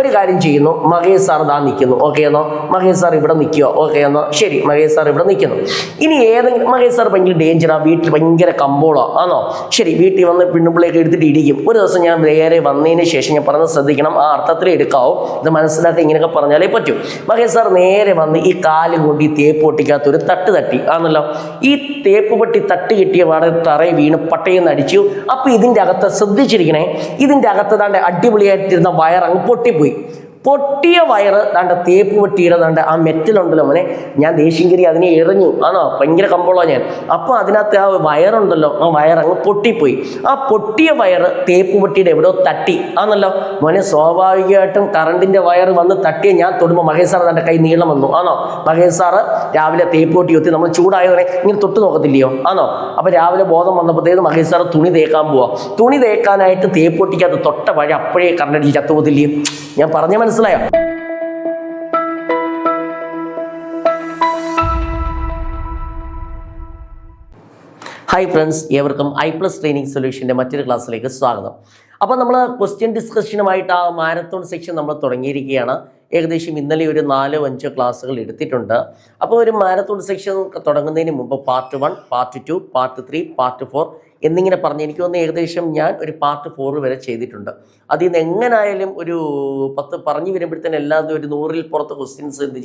ഒരു കാര്യം ചെയ്യുന്നു, മഹേഷ് സാർ ദാ നിൽക്കുന്നു, ഓക്കെ എന്നോ? മഹേഷ് സാർ ഇവിടെ നിൽക്കുക, ഓക്കെ എന്നോ? ശരി, മഹേഷ് സാർ ഇവിടെ നിൽക്കുന്നു. ഇനി ഏതെങ്കിലും മഹേഷ് സാർ ഭയങ്കര ഡേഞ്ചറാ, വീട്ടിൽ ഭയങ്കര കമ്പോളോ ആണോ? ശരി, വീട്ടിൽ വന്ന് പിണ്ണുമ്പിളയൊക്കെ എടുത്തിട്ട് ഇടിക്കും. ഒരു ദിവസം ഞാൻ നേരെ വന്നതിന് ശേഷം ഞാൻ പറഞ്ഞത് ശ്രദ്ധിക്കണം, ആ അർത്ഥത്തിലേ എടുക്കാവൂ, ഇത് മനസ്സിലാക്കി ഇങ്ങനെയൊക്കെ പറഞ്ഞാലേ പറ്റൂ. മഹേഷ് സാർ നേരെ വന്ന് ഈ കാലും കൊണ്ട് ഈ തേപ്പ് പൊട്ടിക്കകത്ത് ഒരു തട്ട് തട്ടി ആണല്ലോ. ഈ തേപ്പ് പൊട്ടി തട്ട് കിട്ടിയ പാടെ തറയിൽ വീണ് പട്ടയെന്ന് അടിച്ചു. അപ്പോൾ ഇതിൻ്റെ അകത്ത് ശ്രദ്ധിച്ചിരിക്കണേ, ഇതിൻ്റെ അകത്ത് താണ്ട് അടിപൊളിയായിട്ടിരുന്ന വയറങ്ങ് പൊട്ടിപ്പോയി. പൊട്ടിയ വയറ് ദാണ്ട തേപ്പ് പൊട്ടിയുടെ ദാണ്ട ആ മെറ്റലുണ്ടല്ലോ മോനെ, ഞാൻ ദേഷ്യം കയറി അതിനെ എറിഞ്ഞു ആണോ, ഭയങ്കര കമ്പോളോ ഞാൻ. അപ്പോൾ അതിനകത്ത് ആ വയറുണ്ടല്ലോ, ആ വയറങ്ങ് പൊട്ടിപ്പോയി. ആ പൊട്ടിയ വയറ് തേപ്പ് പൊട്ടിയുടെ എവിടെയോ തട്ടി ആണല്ലോ മോനെ. സ്വാഭാവികമായിട്ടും കറണ്ടിൻ്റെ വയറ് വന്ന് തട്ടിയ ഞാൻ തൊടുമ്പോൾ മഹേഷ് സാർ തൻ്റെ കൈ നീളം വന്നു ആണോ. മഹേഷ് സാറ് രാവിലെ തേപ്പ് പൊട്ടി ഒത്തി നമ്മൾ ചൂടായവരെ ഇങ്ങനെ തൊട്ട് നോക്കത്തില്ലയോ ആണോ. അപ്പോൾ രാവിലെ ബോധം വന്നപ്പോഴത്തേക്ക് മഹേഷ് സാറ് തുണി തേക്കാൻ പോവാം. തുണി തേക്കാനായിട്ട് തേപ്പ് പൊട്ടിക്കകത്ത് തൊട്ട വഴി അപ്പോഴേ കറണ്ടടിച്ച് ചത്തുപോകത്തില്ലയോ? ഞാൻ പറഞ്ഞ മനസ്സിലായോ? ഹായ് ഫ്രണ്ട്സ്, ഏവർക്കും I+ ട്രെയിനിങ് സൊല്യൂഷൻ്റെ മറ്റൊരു ക്ലാസ്സിലേക്ക് സ്വാഗതം. അപ്പോൾ നമ്മൾ ക്വസ്റ്റ്യൻ ഡിസ്കഷനുമായിട്ട് ആ മാരത്തോൺ സെക്ഷൻ നമ്മൾ തുടങ്ങിയിരിക്കുകയാണ്. ഏകദേശം ഇന്നലെ ഒരു 4-5 ക്ലാസ്സുകൾ എടുത്തിട്ടുണ്ട്. അപ്പോൾ ഒരു മാരത്തോൺ സെക്ഷൻ തുടങ്ങുന്നതിന് മുമ്പ് പാർട്ട് 1, പാർട്ട് 2, പാർട്ട് 3, പാർട്ട് 4 എന്നിങ്ങനെ പറഞ്ഞ് എനിക്ക് തോന്നുന്നു ഏകദേശം ഞാൻ ഒരു പാർട്ട് 4 വരെ ചെയ്തിട്ടുണ്ട്. അതിൽ നിന്ന് എങ്ങനായാലും ഒരു 10 പറഞ്ഞു വരുമ്പോഴത്തേനും എല്ലാതും ഒരു 100-ൽ പുറത്ത് ക്വസ്റ്റ്യൻസ് എന്ത്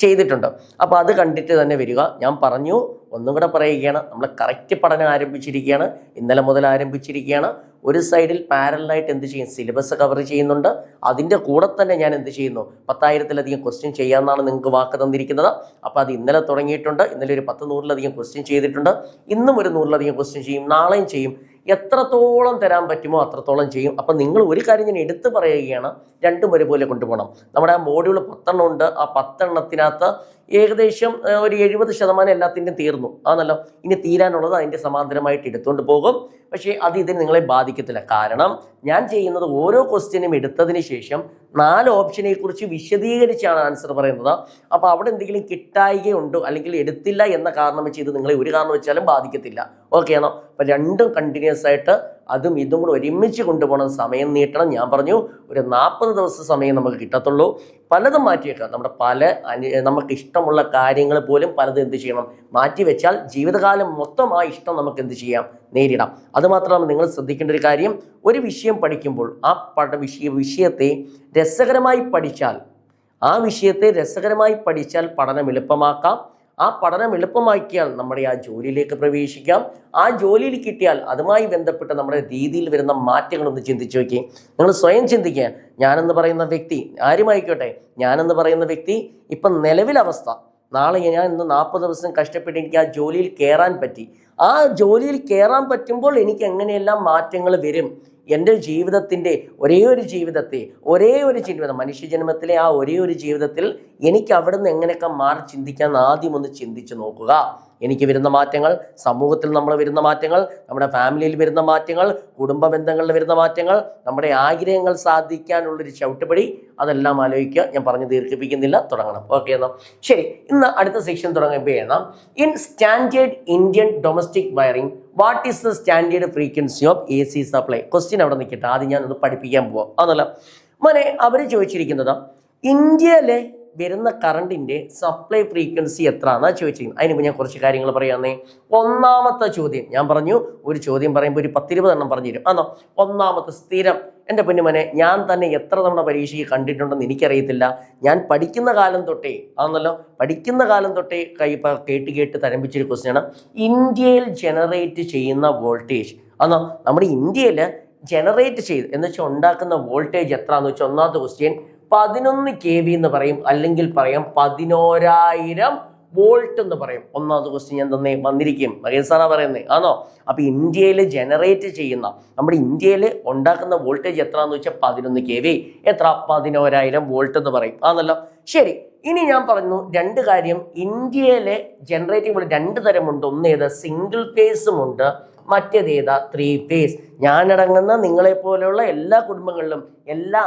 ചെയ്തിട്ടുണ്ട്. അപ്പോൾ അത് കണ്ടിട്ട് തന്നെ വരിക. ഞാൻ പറഞ്ഞു, ഒന്നും കൂടെ പറയുകയാണ്, നമ്മൾ കറക്റ്റ് പഠനം ആരംഭിച്ചിരിക്കുകയാണ്, ഇന്നലെ മുതൽ ആരംഭിച്ചിരിക്കുകയാണ്. ഒരു സൈഡിൽ പാരലായിട്ട് എന്ത് ചെയ്യും, സിലബസ് കവർ ചെയ്യുന്നുണ്ട്. അതിൻ്റെ കൂടെ തന്നെ ഞാൻ എന്ത് ചെയ്യുന്നു, 10,000-ലധികം ക്വസ്റ്റ്യൻ ചെയ്യാമെന്നാണ് നിങ്ങൾക്ക് വാക്ക് തന്നിരിക്കുന്നത്. അപ്പോൾ അത് ഇന്നലെ തുടങ്ങിയിട്ടുണ്ട്. ഇന്നലെ ഒരു 10-100-ലധികം ക്വസ്റ്റ്യൻ ചെയ്തിട്ടുണ്ട്. ഇന്നും ഒരു 100-ലധികം ക്വസ്റ്റ്യൻ ചെയ്യും, നാളെയും ചെയ്യും. എത്രത്തോളം തരാൻ പറ്റുമോ അത്രത്തോളം ചെയ്യും. അപ്പം നിങ്ങൾ ഒരു കാര്യം ഞാൻ എടുത്തു പറയുകയാണ്, രണ്ടും ഒരുപോലെ കൊണ്ടുപോകണം. നമ്മുടെ ആ മോഡ്യൂൾ 10 ഉണ്ട്. ആ 10 ഏകദേശം ഒരു 70% എല്ലാത്തിൻ്റെയും തീർന്നു ആണല്ലോ. ഇനി തീരാനുള്ളത് അതിൻ്റെ സമാന്തരമായിട്ട് എടുത്തുകൊണ്ട് പോകും. പക്ഷേ അത് ഇതിന് നിങ്ങളെ ബാധിക്കത്തില്ല. കാരണം ഞാൻ ചെയ്യുന്നത് ഓരോ ക്വസ്റ്റ്യനും എടുത്തതിന് ശേഷം 4 ഓപ്ഷനെ കുറിച്ച് വിശദീകരിച്ചാണ് ആൻസർ പറയുന്നത്. അപ്പോൾ അവിടെ എന്തെങ്കിലും കിട്ടായികയുണ്ടോ അല്ലെങ്കിൽ എടുത്തില്ല എന്ന കാരണം വെച്ച് ഇത് നിങ്ങളെ ഒരു കാരണം വെച്ചാലും ബാധിക്കത്തില്ല. ഓക്കെ ആണോ? അപ്പം രണ്ടും കണ്ടിന്യൂസ് ആയിട്ട് അതും ഇതും കൂടെ ഒരുമിച്ച് കൊണ്ടുപോകണം. സമയം നീട്ടണം. ഞാൻ പറഞ്ഞു ഒരു 40 ദിവസം സമയം നമുക്ക് കിട്ടത്തുള്ളൂ. പലതും മാറ്റിയേക്കാം. നമ്മുടെ നമുക്ക് ഇഷ്ടമുള്ള കാര്യങ്ങൾ പോലും പലതും എന്ത് ചെയ്യണം, മാറ്റി വെച്ചാൽ ജീവിതകാലം മൊത്തം ആ ഇഷ്ടം നമുക്ക് എന്ത് ചെയ്യാം, നേരിടാം. അതുമാത്രമല്ല, നിങ്ങൾ ശ്രദ്ധിക്കേണ്ട ഒരു കാര്യം, ഒരു വിഷയം പഠിക്കുമ്പോൾ ആ വിഷയത്തെ രസകരമായി പഠിച്ചാൽ പഠനം എളുപ്പമാക്കാം. ആ പഠനം എളുപ്പമാക്കിയാൽ നമ്മുടെ ആ ജോലിയിലേക്ക് പ്രവേശിക്കാം. ആ ജോലിയിൽ കിട്ടിയാൽ അതുമായി ബന്ധപ്പെട്ട് നമ്മുടെ രീതിയിൽ വരുന്ന മാറ്റങ്ങളൊന്ന് ചിന്തിച്ചു നോക്കി. നിങ്ങൾ സ്വയം ചിന്തിക്കുക. ഞാനെന്ന് പറയുന്ന വ്യക്തി, ആരുമായിക്കോട്ടെ, ഞാനെന്ന് പറയുന്ന വ്യക്തി ഇപ്പം നിലവിലവസ്ഥ, നാളെ ഞാൻ ഇന്ന് 40 ദിവസം കഷ്ടപ്പെട്ട് എനിക്ക് ആ ജോലിയിൽ കയറാൻ പറ്റി. ആ ജോലിയിൽ കയറാൻ പറ്റുമ്പോൾ എനിക്ക് എങ്ങനെയെല്ലാം മാറ്റങ്ങൾ വരും. എൻ്റെ ജീവിതത്തിൻ്റെ ഒരേ ഒരു ജീവിതം, മനുഷ്യജന്മത്തിലെ ആ ഒരേ ഒരു ജീവിതത്തിൽ എനിക്ക് അവിടുന്ന് എങ്ങനെയൊക്കെ മാറി ചിന്തിക്കാൻ ആദ്യം ഒന്ന് ചിന്തിച്ചു നോക്കുക. എനിക്ക് വരുന്ന മാറ്റങ്ങൾ, സമൂഹത്തിൽ നമ്മൾ വരുന്ന മാറ്റങ്ങൾ, നമ്മുടെ ഫാമിലിയിൽ വരുന്ന മാറ്റങ്ങൾ, കുടുംബ ബന്ധങ്ങളിൽ വരുന്ന മാറ്റങ്ങൾ, നമ്മുടെ ആഗ്രഹങ്ങൾ സാധിക്കാനുള്ളൊരു ചവിട്ടുപടി, അതെല്ലാം ആലോചിക്കുക. ഞാൻ പറഞ്ഞു ദീർഘിപ്പിക്കുന്നില്ല, തുടങ്ങണം. ഓക്കെ എന്നാൽ ശരി. ഇന്ന് അടുത്ത സെക്ഷൻ തുടങ്ങുകയാണ്. In standard Indian domestic wiring, what is the standard frequency of AC supply? Question അവിടെ നിൽക്കട്ടെ, ആദ്യം ഞാനൊന്ന് പഠിപ്പിക്കാൻ പോവാം. അതല്ല മോനെ, അവർ ചോദിച്ചിരിക്കുന്നത് ഇന്ത്യയിലെ വരുന്ന കറണ്ടിൻ്റെ സപ്ലൈ ഫ്രീക്വൻസി എത്രയാണെന്നാണ് ചോദിച്ചിരിക്കുന്നത്. അതിന് മുമ്പ് ഞാൻ കുറച്ച് കാര്യങ്ങൾ പറയാമെന്നേ. ഒന്നാമത്തെ ചോദ്യം ഞാൻ പറഞ്ഞു, ഒരു ചോദ്യം പറയുമ്പോൾ ഒരു 10-20 എണ്ണം പറഞ്ഞു തരും. ആണോ? ഒന്നാമത്തെ സ്ഥിരം. എൻ്റെ പൊന്നുമോനെ, ഞാൻ തന്നെ എത്ര തവണ പരീക്ഷയ്ക്ക് കണ്ടിട്ടുണ്ടെന്ന് എനിക്കറിയത്തില്ല. ഞാൻ പഠിക്കുന്ന കാലം തൊട്ടേ കേട്ട് തരംപിച്ചൊരു ക്വസ്റ്റ്യനാണ്. ഇന്ത്യയിൽ ജനറേറ്റ് ചെയ്യുന്ന വോൾട്ടേജ് ആണോ, നമ്മുടെ ഇന്ത്യയിൽ ജനറേറ്റ് ചെയ്ത് എന്ന് വെച്ചാൽ ഉണ്ടാക്കുന്ന വോൾട്ടേജ് എത്രയാണെന്ന് വെച്ചാൽ ഒന്നാമത്തെ ക്വസ്റ്റ്യൻ 11 kV എന്ന് പറയും, അല്ലെങ്കിൽ പറയാം 11,000 വോൾട്ട് എന്ന് പറയും. ഒന്നാമത്തെ ക്വസ്റ്റ്യൻ ഞാൻ തന്നെ വന്നിരിക്കും, മഹേഷ് സാറാ പറയുന്നത് ആണോ. അപ്പോൾ ഇന്ത്യയിൽ ജനറേറ്റ് ചെയ്യുന്ന, നമ്മുടെ ഇന്ത്യയിൽ ഉണ്ടാക്കുന്ന വോൾട്ടേജ് എത്രയാണെന്ന് വെച്ചാൽ 11 kV. എത്ര? 11,000 വോൾട്ട് എന്ന് പറയും ആണല്ലോ. ശരി, ഇനി ഞാൻ പറഞ്ഞു 2 കാര്യം. ഇന്ത്യയിലെ ജനറേറ്റിംഗ് വോൾട്ട് 2 തരമുണ്ട്. ഒന്ന് ഏത്? സിംഗിൾ ഫേസും ഉണ്ട്, മറ്റേതേതാ? 3 phase. ഞാനടങ്ങുന്ന നിങ്ങളെപ്പോലെയുള്ള എല്ലാ കുടുംബങ്ങളിലും എല്ലാ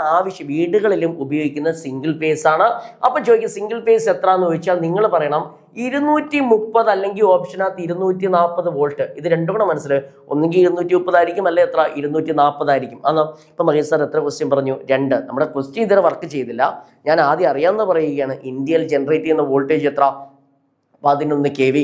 വീടുകളിലും ഉപയോഗിക്കുന്ന സിംഗിൾ ഫേസ് ആണ്. അപ്പൊ ചോദിക്കും സിംഗിൾ ഫേസ് എത്രയെന്ന് ചോദിച്ചാൽ നിങ്ങൾ പറയണം 230 അല്ലെങ്കിൽ ഓപ്ഷനകത്ത് 240 വോൾട്ട്. ഇത് രണ്ടും കൂടെ മനസ്സിലായി. ഒന്നുകിൽ 230 ആയിരിക്കും, അല്ലെ എത്ര? 240 ആയിരിക്കും. ആണോ? ഇപ്പൊ മഹേഷ് സാർ എത്ര ക്വസ്റ്റ്യൻ പറഞ്ഞു? 2. നമ്മുടെ ക്വസ്റ്റ്യൻ ഇതുവരെ വർക്ക് ചെയ്തില്ല. ഞാൻ ആദ്യം അറിയാമെന്ന് പറയുകയാണ്. ഇന്ത്യയിൽ ജനറേറ്റ് ചെയ്യുന്ന വോൾട്ടേജ് എത്ര? 11 kV.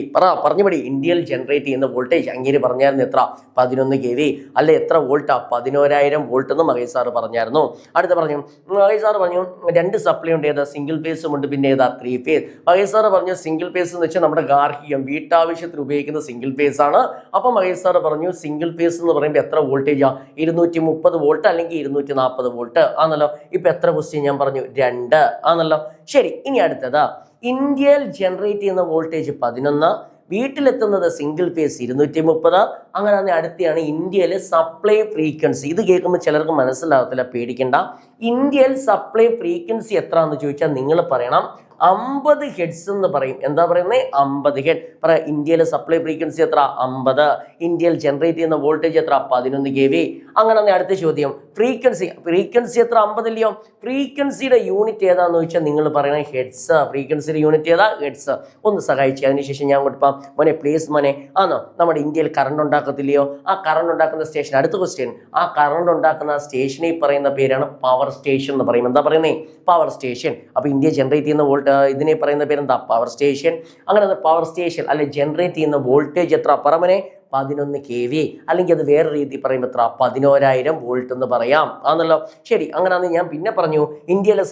പറഞ്ഞുപടി. ഇന്ത്യയിൽ ജനറേറ്റ് ചെയ്യുന്ന വോൾട്ടേജ് അങ്ങേര് പറഞ്ഞായിരുന്നു എത്ര? 11 kV. അല്ലെ എത്ര വോൾട്ടാ? 11,000 വോൾട്ട് എന്ന് മഹേഷ് സാറ് പറഞ്ഞായിരുന്നു. അടുത്ത പറഞ്ഞു മഹേഷ് സാറ് പറഞ്ഞു 2 സപ്ലൈ ഉണ്ട്. ഏതാ? സിംഗിൾ ഫേസും ഉണ്ട്, പിന്നെ ഏതാ? 3 phase. മഹേഷ് സാറ് പറഞ്ഞു സിംഗിൾ ഫേസ് എന്ന് വെച്ചാൽ നമ്മുടെ ഗാർഹികം വീട്ടാവശ്യത്തിന് ഉപയോഗിക്കുന്ന സിംഗിൾ ഫേസ് ആണ്. അപ്പൊ മഹേഷ് സാറ് പറഞ്ഞു സിംഗിൾ ഫേസ് എന്ന് പറയുമ്പോൾ എത്ര വോൾട്ടേജാ? 230 വോൾട്ട് അല്ലെങ്കിൽ 240 വോൾട്ട് ആണല്ലോ. ഇപ്പൊ എത്ര ക്വസ്റ്റ്യൻ ഞാൻ പറഞ്ഞു? 2 ആണല്ലോ. ശരി, ഇനി അടുത്തത് ഇന്ത്യയിൽ ജനറേറ്റ് ചെയ്യുന്ന വോൾട്ടേജ് 11, വീട്ടിലെത്തുന്നത് സിംഗിൾ ഫേസ് 230. അങ്ങനെ അടുത്തെയാണ് ഇന്ത്യയിലെ സപ്ലൈ ഫ്രീക്വൻസി. ഇത് കേൾക്കുമ്പോൾ ചിലർക്ക് മനസ്സിലാകത്തില്ല, പേടിക്കണ്ട. ഇന്ത്യയിൽ സപ്ലൈ ഫ്രീക്വൻസി എത്രയാണെന്ന് ചോദിച്ചാൽ നിങ്ങൾ പറയണം 50 ഹെഡ്സ് എന്ന് പറയും. എന്താ പറയുന്നത്? 50 ഹെഡ്. പറയാം ഇന്ത്യയിലെ സപ്ലൈ ഫ്രീക്വൻസി എത്ര? 50. ഇന്ത്യയിൽ ജനറേറ്റ് ചെയ്യുന്ന വോൾട്ടേജ് എത്ര? 11 kV. അങ്ങനെ അടുത്ത ചോദ്യം ഫ്രീക്വൻസി എത്ര? 50 ഇല്ലയോ? ഫ്രീക്വൻസിയുടെ യൂണിറ്റ് ഏതാന്ന് ചോദിച്ചാൽ നിങ്ങൾ പറയണേ ഹെഡ്സ്. ഫ്രീക്വൻസിയുടെ യൂണിറ്റ് ഏതാ? ഹെഡ്സ്. ഒന്ന് സഹായിച്ചു. അതിനുശേഷം ഞാൻ കൊടുക്കാം മോനെ. പ്ലീസ് മോനെ. ആണോ? നമ്മുടെ ഇന്ത്യയിൽ കറണ്ട് ഉണ്ടാക്കത്തില്ലയോ? ആ കറണ്ട് ഉണ്ടാക്കുന്ന സ്റ്റേഷൻ. അടുത്ത ക്വസ്റ്റ്യൻ. ആ കറണ്ട് ഉണ്ടാക്കുന്ന സ്റ്റേഷനെ പറയുന്ന പേരാണ് പവർ സ്റ്റേഷൻ എന്ന് പറയും. എന്താ പറയുന്നത്? Power station. അപ്പൊ ഇന്ത്യ ജനറേറ്റ് ചെയ്യുന്ന ഇതിനെ പറയുന്ന പേരെന്താ? Power station. അങ്ങനെ പവർ സ്റ്റേഷൻ അല്ലെ ജനറേറ്റ് ചെയ്യുന്ന വോൾട്ടേജ് എത്ര? പറമനെ 11 kV. അല്ലെങ്കിൽ അത് വേറെ രീതി പറയുമ്പോൾ എത്ര? 11,000 വോൾട്ട് എന്ന് പറയാം. ആണല്ലോ. ശരി, അങ്ങനെയാണെന്ന് ഞാൻ പിന്നെ പറഞ്ഞു. ഇന്ത്യയിലെ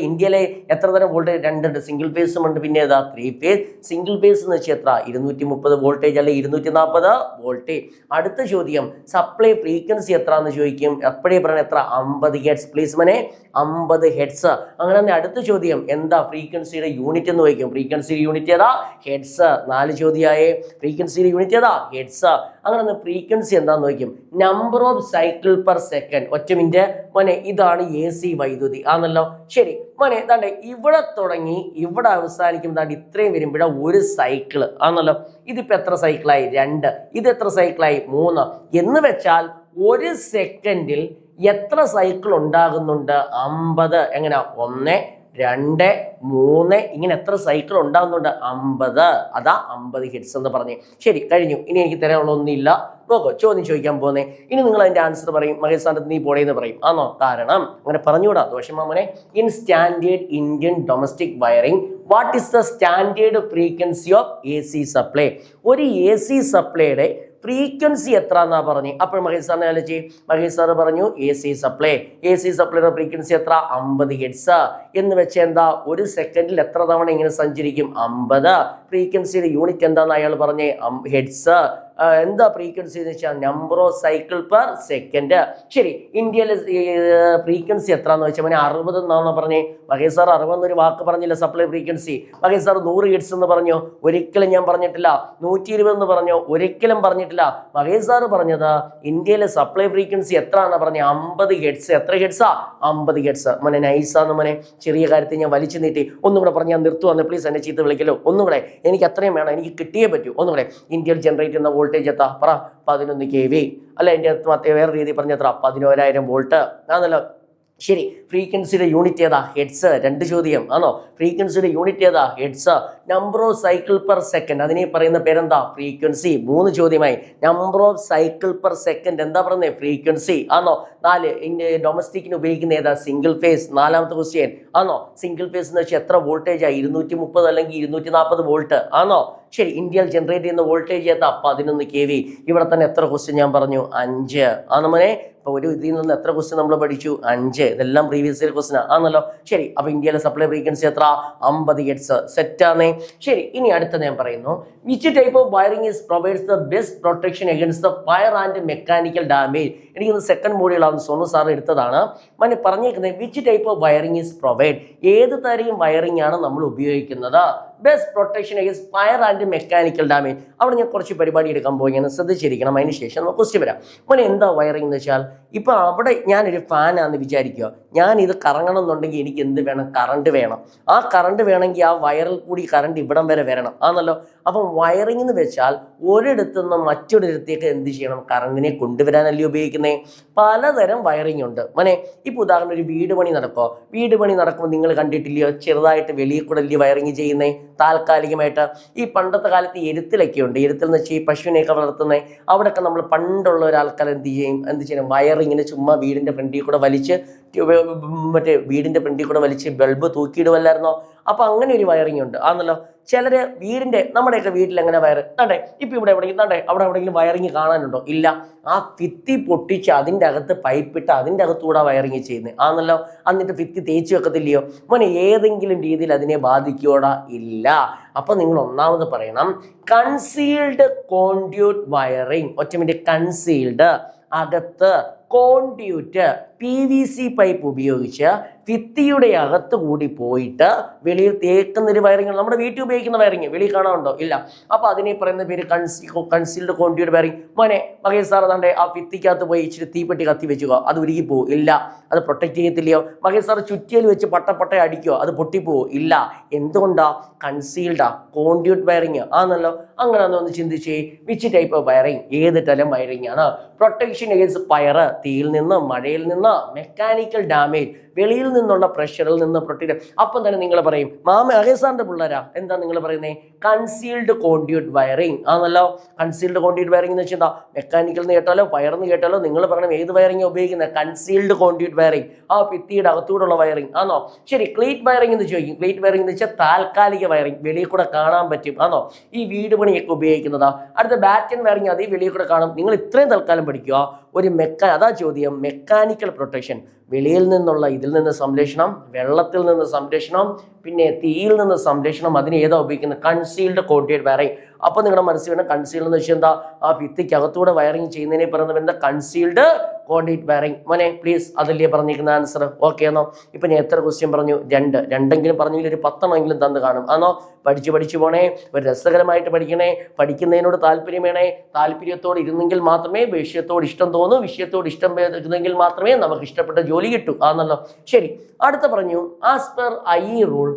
ഇന്ത്യയിലെ എത്ര തരം വോൾട്ടേജ്? 2 ഉണ്ട്. സിംഗിൾ ഫേസും ഉണ്ട്, പിന്നെ ഏതാ? 3 phase. സിംഗിൾ ഫേസ് എന്ന് വെച്ചാൽ എത്ര? 230 വോൾട്ടേജ് അല്ലെ 240 വോൾട്ട്. അടുത്ത ചോദ്യം സപ്ലൈ ഫ്രീക്വൻസി എത്ര എന്ന് ചോദിക്കും. എപ്പോഴേ പറയണ എത്ര? 50 ഹെഡ്സ്. പ്ലീസ് മനെ 50 ഹെഡ്സ്. അങ്ങനെ അടുത്ത ചോദ്യം എന്താ ഫ്രീക്വൻസിയുടെ യൂണിറ്റ് എന്ന് ചോദിക്കും. ഫ്രീക്വൻസിയുടെ യൂണിറ്റ് ഏതാ? ഹെഡ്സ്. 4 ചോദ്യമായേ. ഫ്രീക്വൻസിയുടെ യൂണിറ്റ് ഏതാ? ഹെഡ്സ്. അങ്ങനെ ഫ്രീക്വൻസി എന്താന്ന് നോക്കും. Number of cycle per second. ഒറ്റ മിനിറ്റ് മോനെ. ഇതാണ് AC വൈദ്യുതി ആണല്ലോ. ശരി മോനെ, ദാണ്ടെ ഇവിടെ തുടങ്ങി ഇവിടെ അവസാനിക്കും. ദാണ്ട് ഇത്രയും വരുമ്പോഴാ ഒരു സൈക്കിള് ആണല്ലോ. ഇതിപ്പോ എത്ര സൈക്കിളായി? 2. ഇത് എത്ര സൈക്കിളായി? 3. എന്ന് വെച്ചാൽ ഒരു സെക്കൻഡിൽ എത്ര സൈക്കിൾ ഉണ്ടാകുന്നുണ്ട്? 50. എങ്ങനെ? 1, 2, 3 ഇങ്ങനെ എത്ര സൈക്കിൾ ഉണ്ടാകുന്നുണ്ട്? 50. അതാ 50 ഹെഡ്സ് എന്ന് പറഞ്ഞേ. ശരി, കഴിഞ്ഞു. ഇനി എനിക്ക് തരാനുള്ളൊന്നുമില്ല. നോക്കോ, ചോദ്യം ചോദിക്കാൻ പോകുന്നേ. ഇനി നിങ്ങൾ അതിന്റെ ആൻസർ പറയും. മഹേഷ് സാറിന്റെ നീ പോടേന്ന് പറയും. ആണോ? കാരണം അങ്ങനെ പറഞ്ഞുകൂടാ ദോഷമാമനെ. In standard Indian domestic wiring what is the standard frequency of AC supply? ഒരു AC സപ്ലൈയുടെ ഫ്രീക്വൻസി എത്ര എന്നാ പറഞ്ഞു. അപ്പോൾ മഹേഷ് സാറിനെ ആലോചിച്ച് മഹേഷ് സാറ് പറഞ്ഞു AC സപ്ലൈയുടെ ഫ്രീക്വൻസി എത്ര? 50 ഹെഡ്സ്. എന്ന് വെച്ചാൽ എന്താ? ഒരു സെക്കൻഡിൽ എത്ര തവണ ഇങ്ങനെ സഞ്ചരിക്കും? 50. ഫ്രീക്വൻസിയുടെ യൂണിറ്റ് എന്താന്ന് അയാൾ പറഞ്ഞേ? ഹെഡ്സ്. എന്താ ഫ്രീക്വൻസി എന്ന് വെച്ചാൽ number of cycle per second. ശരി, ഇന്ത്യയിലെ ഫ്രീക്വൻസി എത്ര എന്ന് വെച്ചാൽ 60 എന്നാണോ പറഞ്ഞേ? മഹേഷ് സാർ 60 എന്നൊരു വാക്ക് പറഞ്ഞില്ല. Supply frequency Mahesh sir 100 heads എന്ന് പറഞ്ഞു. ഒരിക്കലും ഞാൻ പറഞ്ഞിട്ടില്ല. 120 എന്ന് പറഞ്ഞു. ഒരിക്കലും പറഞ്ഞിട്ടില്ല. മഹേഷ് സാർ പറഞ്ഞത് ഇന്ത്യയിലെ സപ്ലൈ ഫ്രീക്വൻസി എത്ര ആണ് പറഞ്ഞത്? 50 ഹെഡ്സ്. എത്ര ഹെഡ്സാ? 50 ഹെഡ്സ്. മോനെ നൈസാന്ന് മോനെ. ചെറിയ കാര്യത്തിൽ ഞാൻ വലിച്ചു നീട്ടി. ഒന്നും കൂടെ പറഞ്ഞ് ഞാൻ നിർത്തുവന്ന്. പ്ലീസ് എന്നെ ചീത്ത വിളിക്കല്ലോ. ഒന്നും കൂടെ. എനിക്ക് അത്രയും വേണം. എനിക്ക് കിട്ടിയേ പറ്റൂ. ഒന്നും കൂടെ. ഇന്ത്യയിൽ ജനറേറ്റ് ചെയ്യുന്ന വോൾട്ടേജ് എത്താ? പറ. 11 kV. അല്ല, എൻ്റെ മറ്റേ വേറെ രീതി പറഞ്ഞത്ര 11,000 വോൾട്ട് ആണല്ലോ. ശരി, ഫ്രീക്വൻസിയുടെ യൂണിറ്റ് ഏതാ? ഹെഡ്സ്. 2 ചോദ്യം ആണോ? ഫ്രീക്വൻസിയുടെ യൂണിറ്റ് ഏതാ? Hertz. Number of cycle per second അതിനെ പറയുന്ന പേരെന്താ? ഫ്രീക്വൻസി. 3 ചോദ്യമായി. Number of cycle per second എന്താ പറയുന്നത്? ഫ്രീക്വൻസി ആണോ? 4 ഡൊമസ്റ്റിക്കിന് ഉപയോഗിക്കുന്ന ഏതാ? Single phase. 4ാമത്തെ ക്വസ്റ്റ്യൻ ആണോ? സിംഗിൾ ഫേസ് എന്ന് വെച്ചാൽ എത്ര വോൾട്ടേജാ? 230 അല്ലെങ്കിൽ 240 വോൾട്ട് ആണോ? ശരി, ഇന്ത്യയിൽ ജനറേറ്റ് ചെയ്യുന്ന വോൾട്ടേജ് ഏതാ? 11 kV. ഇവിടെ തന്നെ എത്ര ക്വസ്റ്റ്യൻ ഞാൻ പറഞ്ഞു? 5 ആണ് മോനെ. അപ്പോൾ ഒരു ഇതിൽ നിന്ന് എത്ര ക്വസ്റ്റ്യൻ നമ്മൾ പഠിച്ചു? 5. ഇതെല്ലാം പ്രീവിയസ് ഇയർ ക്വസ്റ്റ്യൻ ആണല്ലോ. ശരി, അപ്പോൾ ഇന്ത്യയിലെ സപ്ലൈ ഫ്രീക്വൻസി എത്ര? 50 ഹെഡ്സ്. സെറ്റാണേ. ശരി, ഇനി അടുത്ത ഞാൻ പറയുന്നു. Which type of wiring is provides the best protection against the fire and mechanical damage? എനിക്കൊന്ന് സെക്കൻഡ് മോഡികളാണ് സോനു സാർ എടുത്തതാണ്. മനെ പറഞ്ഞേക്കുന്നത് which type of wiring is provide? ഏത് തരം വയറിംഗ് ആണ് നമ്മൾ ഉപയോഗിക്കുന്നത്? Best protection against fire and mechanical damage. അവിടെ ഞാൻ കുറച്ച് പരിപാടി എടുക്കാൻ പോവുകയാണ്, ശ്രദ്ധിച്ചിരിക്കണം. അതിന് ശേഷം നമുക്ക് ക്വസ്റ്റ്യൻ വരാം. മോനെ എന്താ വയറിംഗ് എന്ന് വെച്ചാൽ, ഇപ്പം അവിടെ ഞാനൊരു ഫാനാണെന്ന് വിചാരിക്കുക, ഞാൻ ഇത് കറങ്ങണം എന്നുണ്ടെങ്കിൽ എനിക്ക് എന്ത് വേണം? കറണ്ട് വേണം. ആ കറണ്ട് വേണമെങ്കിൽ ആ വയറിൽ കൂടി കറണ്ട് ഇവിടം വരെ വരണം ആണല്ലോ. അപ്പം വയറിംഗ് എന്ന് വെച്ചാൽ ഒരിടത്തു നിന്ന് മറ്റൊരിടത്തേക്ക് എന്ത് ചെയ്യണം? കറണ്ടിനെ കൊണ്ടുവരാനല്ലേ ഉപയോഗിക്കുന്നത്. പലതരം വയറിംഗ് ഉണ്ട് മോനെ. ഇപ്പോൾ ഉദാഹരണം ഒരു വീട് പണി നടക്കുമോ, വീട് പണി നടക്കുമ്പോൾ നിങ്ങൾ കണ്ടിട്ടില്ലയോ ചെറുതായിട്ട് വെളിയിൽ കൂടെ അല്ലേ വയറിംഗ് ചെയ്യുന്നത് താൽക്കാലികമായിട്ട്. ഈ പണ്ടത്തെ കാലത്ത് എരുത്തിലൊക്കെ ഉണ്ട്, എരുത്തിൽ എന്ന് വെച്ചാൽ ഈ പശുവിനെയൊക്കെ വളർത്തുന്നത്. അവിടെയൊക്കെ നമ്മൾ പണ്ടുള്ള ഒരാൾക്കാർ എന്ത് ചെയ്യണം? വയറിങ്ങിന് ചുമ്മാ വീടിൻ്റെ ഫ്രണ്ടിൽ കൂടെ വലിച്ച് വീടിൻ്റെ ഫ്രണ്ടിൽ കൂടെ വലിച്ച് ബൾബ് തൂക്കിയിടുമല്ലായിരുന്നോ? അപ്പോൾ അങ്ങനെ ഒരു വയറിംഗ് ഉണ്ട് ആണല്ലോ. ചിലര് വീടിൻ്റെ നമ്മുടെയൊക്കെ വീട്ടിൽ എങ്ങനെ വയർ തണ്ടേ, ഇപ്പം ഇവിടെ എവിടെയെങ്കിലും തണ്ടേ അവിടെ എവിടെയെങ്കിലും വയറിങ് കാണാനുണ്ടോ? ഇല്ല. ആ ഭിത്തി പൊട്ടിച്ച് അതിൻ്റെ അകത്ത് പൈപ്പിട്ട് അതിൻ്റെ അകത്തൂടെ വയറിങ് ചെയ്യുന്നത് ആണല്ലോ. എന്നിട്ട് ഭിത്തി തേച്ച് വെക്കത്തില്ലയോ മോനെ? ഏതെങ്കിലും രീതിയിൽ അതിനെ ബാധിക്കോടാ? ഇല്ല. അപ്പൊ നിങ്ങൾ ഒന്നാമത് പറയണം കൺസീൽഡ് കോൺഡ്യൂട്ട് വയറിംഗ്. ഒറ്റമിന്റെ കൺസീൽഡ്, അകത്ത്, കോൺഡ്യൂട്ട് PVC പൈപ്പ് ഉപയോഗിച്ച് ഭിത്തിയുടെ അകത്ത് കൂടി പോയിട്ട് വെളിയിൽ തേക്കുന്നൊരു വയറിങ്. നമ്മുടെ വീട്ടിൽ ഉപയോഗിക്കുന്ന വയറിങ് വെളിയിൽ കാണാനുണ്ടോ? ഇല്ല. അപ്പൊ അതിനെ പറയുന്ന പേര് കൺസീൽഡ് കോൺഡ്യൂട്ട് വയറിങ്. മോനെ മഹേഷ് സാർ അതാണ്ട് ആ ഭിത്തിക്കകത്ത് പോയി ഇച്ചിരി തീപ്പെട്ടി കത്തി വെച്ചുകോ, അത് ഉരുകി പോവോ? ഇല്ല. അത് പ്രൊട്ടക്ട് ചെയ്യത്തില്ലയോ? മഹേഷ് സാർ ചുറ്റിയിൽ വെച്ച് പട്ട അടിക്കോ, അത് പൊട്ടിപ്പോവോ? ഇല്ല. എന്തുകൊണ്ടാ? കൺസീൽഡാ, കോൺഡ്യൂട്ട് വയറിങ് ആണല്ലോ. അങ്ങനെ ഒന്ന് ചിന്തിച്ചേ, വിച്ച് ടൈപ്പ് ഓഫ് വയറിങ്? ഏത് തരം വയറിങ് ആണ്? പ്രൊട്ടക്ഷൻ അഗൈൻസ്റ്റ് ഫയർ, തീയിൽ നിന്ന്, മഴയിൽ നിന്ന്, മെക്കാനിക്കൽ ഡാമേജ്, വെളിയിൽ നിന്നുള്ള പ്രഷറിൽ നിന്ന് പ്രൊട്ടക്ട്. അപ്പം തന്നെ നിങ്ങൾ പറയും മഹേസാറിന്റെ പിള്ളേരാ എന്താ നിങ്ങൾ പറയുന്നത്? കൺസീൽഡ് കോൺഡ്യൂട്ട് വയറിംഗ് ആണല്ലോ. കൺസീൽഡ് കോൺഡ്യൂട്ട് വയറിംഗ് എന്ന് വെച്ചാൽ എന്താ? മെക്കാനിക്കൽ എന്ന് കേട്ടാലോ ഫയർ എന്ന് കേട്ടാലോ നിങ്ങൾ പറയണം ഏത് വയറിംഗ് ഉപയോഗിക്കുന്നത്? Concealed conduit wiring. ആ ഭിത്തിയുടെ അകത്തൂടുള്ള വയറിംഗ് ആണോ? ശരി. ക്ലീറ്റ് വയറിംഗ് എന്ന് ചോദിക്കും. ക്ലീറ്റ് വയറിംഗ് എന്ന് വെച്ചാൽ താൽക്കാലിക വയറിംഗ്, വെളിയിൽ കൂടെ കാണാൻ പറ്റും ആണോ? ഈ വീട് പണിയൊക്കെ ഉപയോഗിക്കുന്നതാ. അടുത്ത ബാറ്റൻ വയറിംഗ്, അതേ വെളിയിൽ കൂടെ കാണും. നിങ്ങൾ ഇത്രയും തൽക്കാലം പഠിക്കുക. ഒരു അതാ ചോദ്യം. മെക്കാനിക്കൽ പ്രൊട്ടക്ഷൻ, വെളിയിൽ നിന്നുള്ള ഇതിൽ നിന്ന് സംരക്ഷണം, വെള്ളത്തിൽ നിന്ന് സംരക്ഷണം, പിന്നെ തീയിൽ നിന്ന് സംരക്ഷണം. അതിന് ഏതാ ഉപയോഗിക്കുന്നത്? Concealed conduit wiring. അപ്പോൾ നിങ്ങളുടെ മനസ്സിൽ വേണം കൺസീൽഡ് എന്ന് വെച്ചാൽ എന്താ? ആ ഭിത്തിക്കകത്തൂടെ വയറിംഗ് ചെയ്യുന്നതിനെ പറയുന്നത് എന്താ? Concealed conduit wiring. മോനെ പ്ലീസ് അതല്ലേ പറഞ്ഞിരിക്കുന്ന ആൻസർ? ഓക്കെ ആണോ? ഇപ്പം ഞാൻ എത്ര ക്വസ്റ്റ്യൻ പറഞ്ഞു? രണ്ടെങ്കിലും പറഞ്ഞെങ്കിൽ ഒരു 10 തന്ന് കാണും ആണോ? പഠിച്ചു പോണേ, ഒരു രസകരമായിട്ട് പഠിക്കണേ, പഠിക്കുന്നതിനോട് താല്പര്യം വേണേ. താല്പര്യത്തോട് ഇരുന്നെങ്കിൽ മാത്രമേ വിഷയത്തോട് ഇഷ്ടം തോന്നൂ, വിഷയത്തോട് ഇഷ്ടം ഇരുന്നെങ്കിൽ മാത്രമേ നമുക്ക് ഇഷ്ടപ്പെട്ട ജോലി കിട്ടൂ ആണല്ലോ. ശരി, അടുത്ത പറഞ്ഞു as per IE rule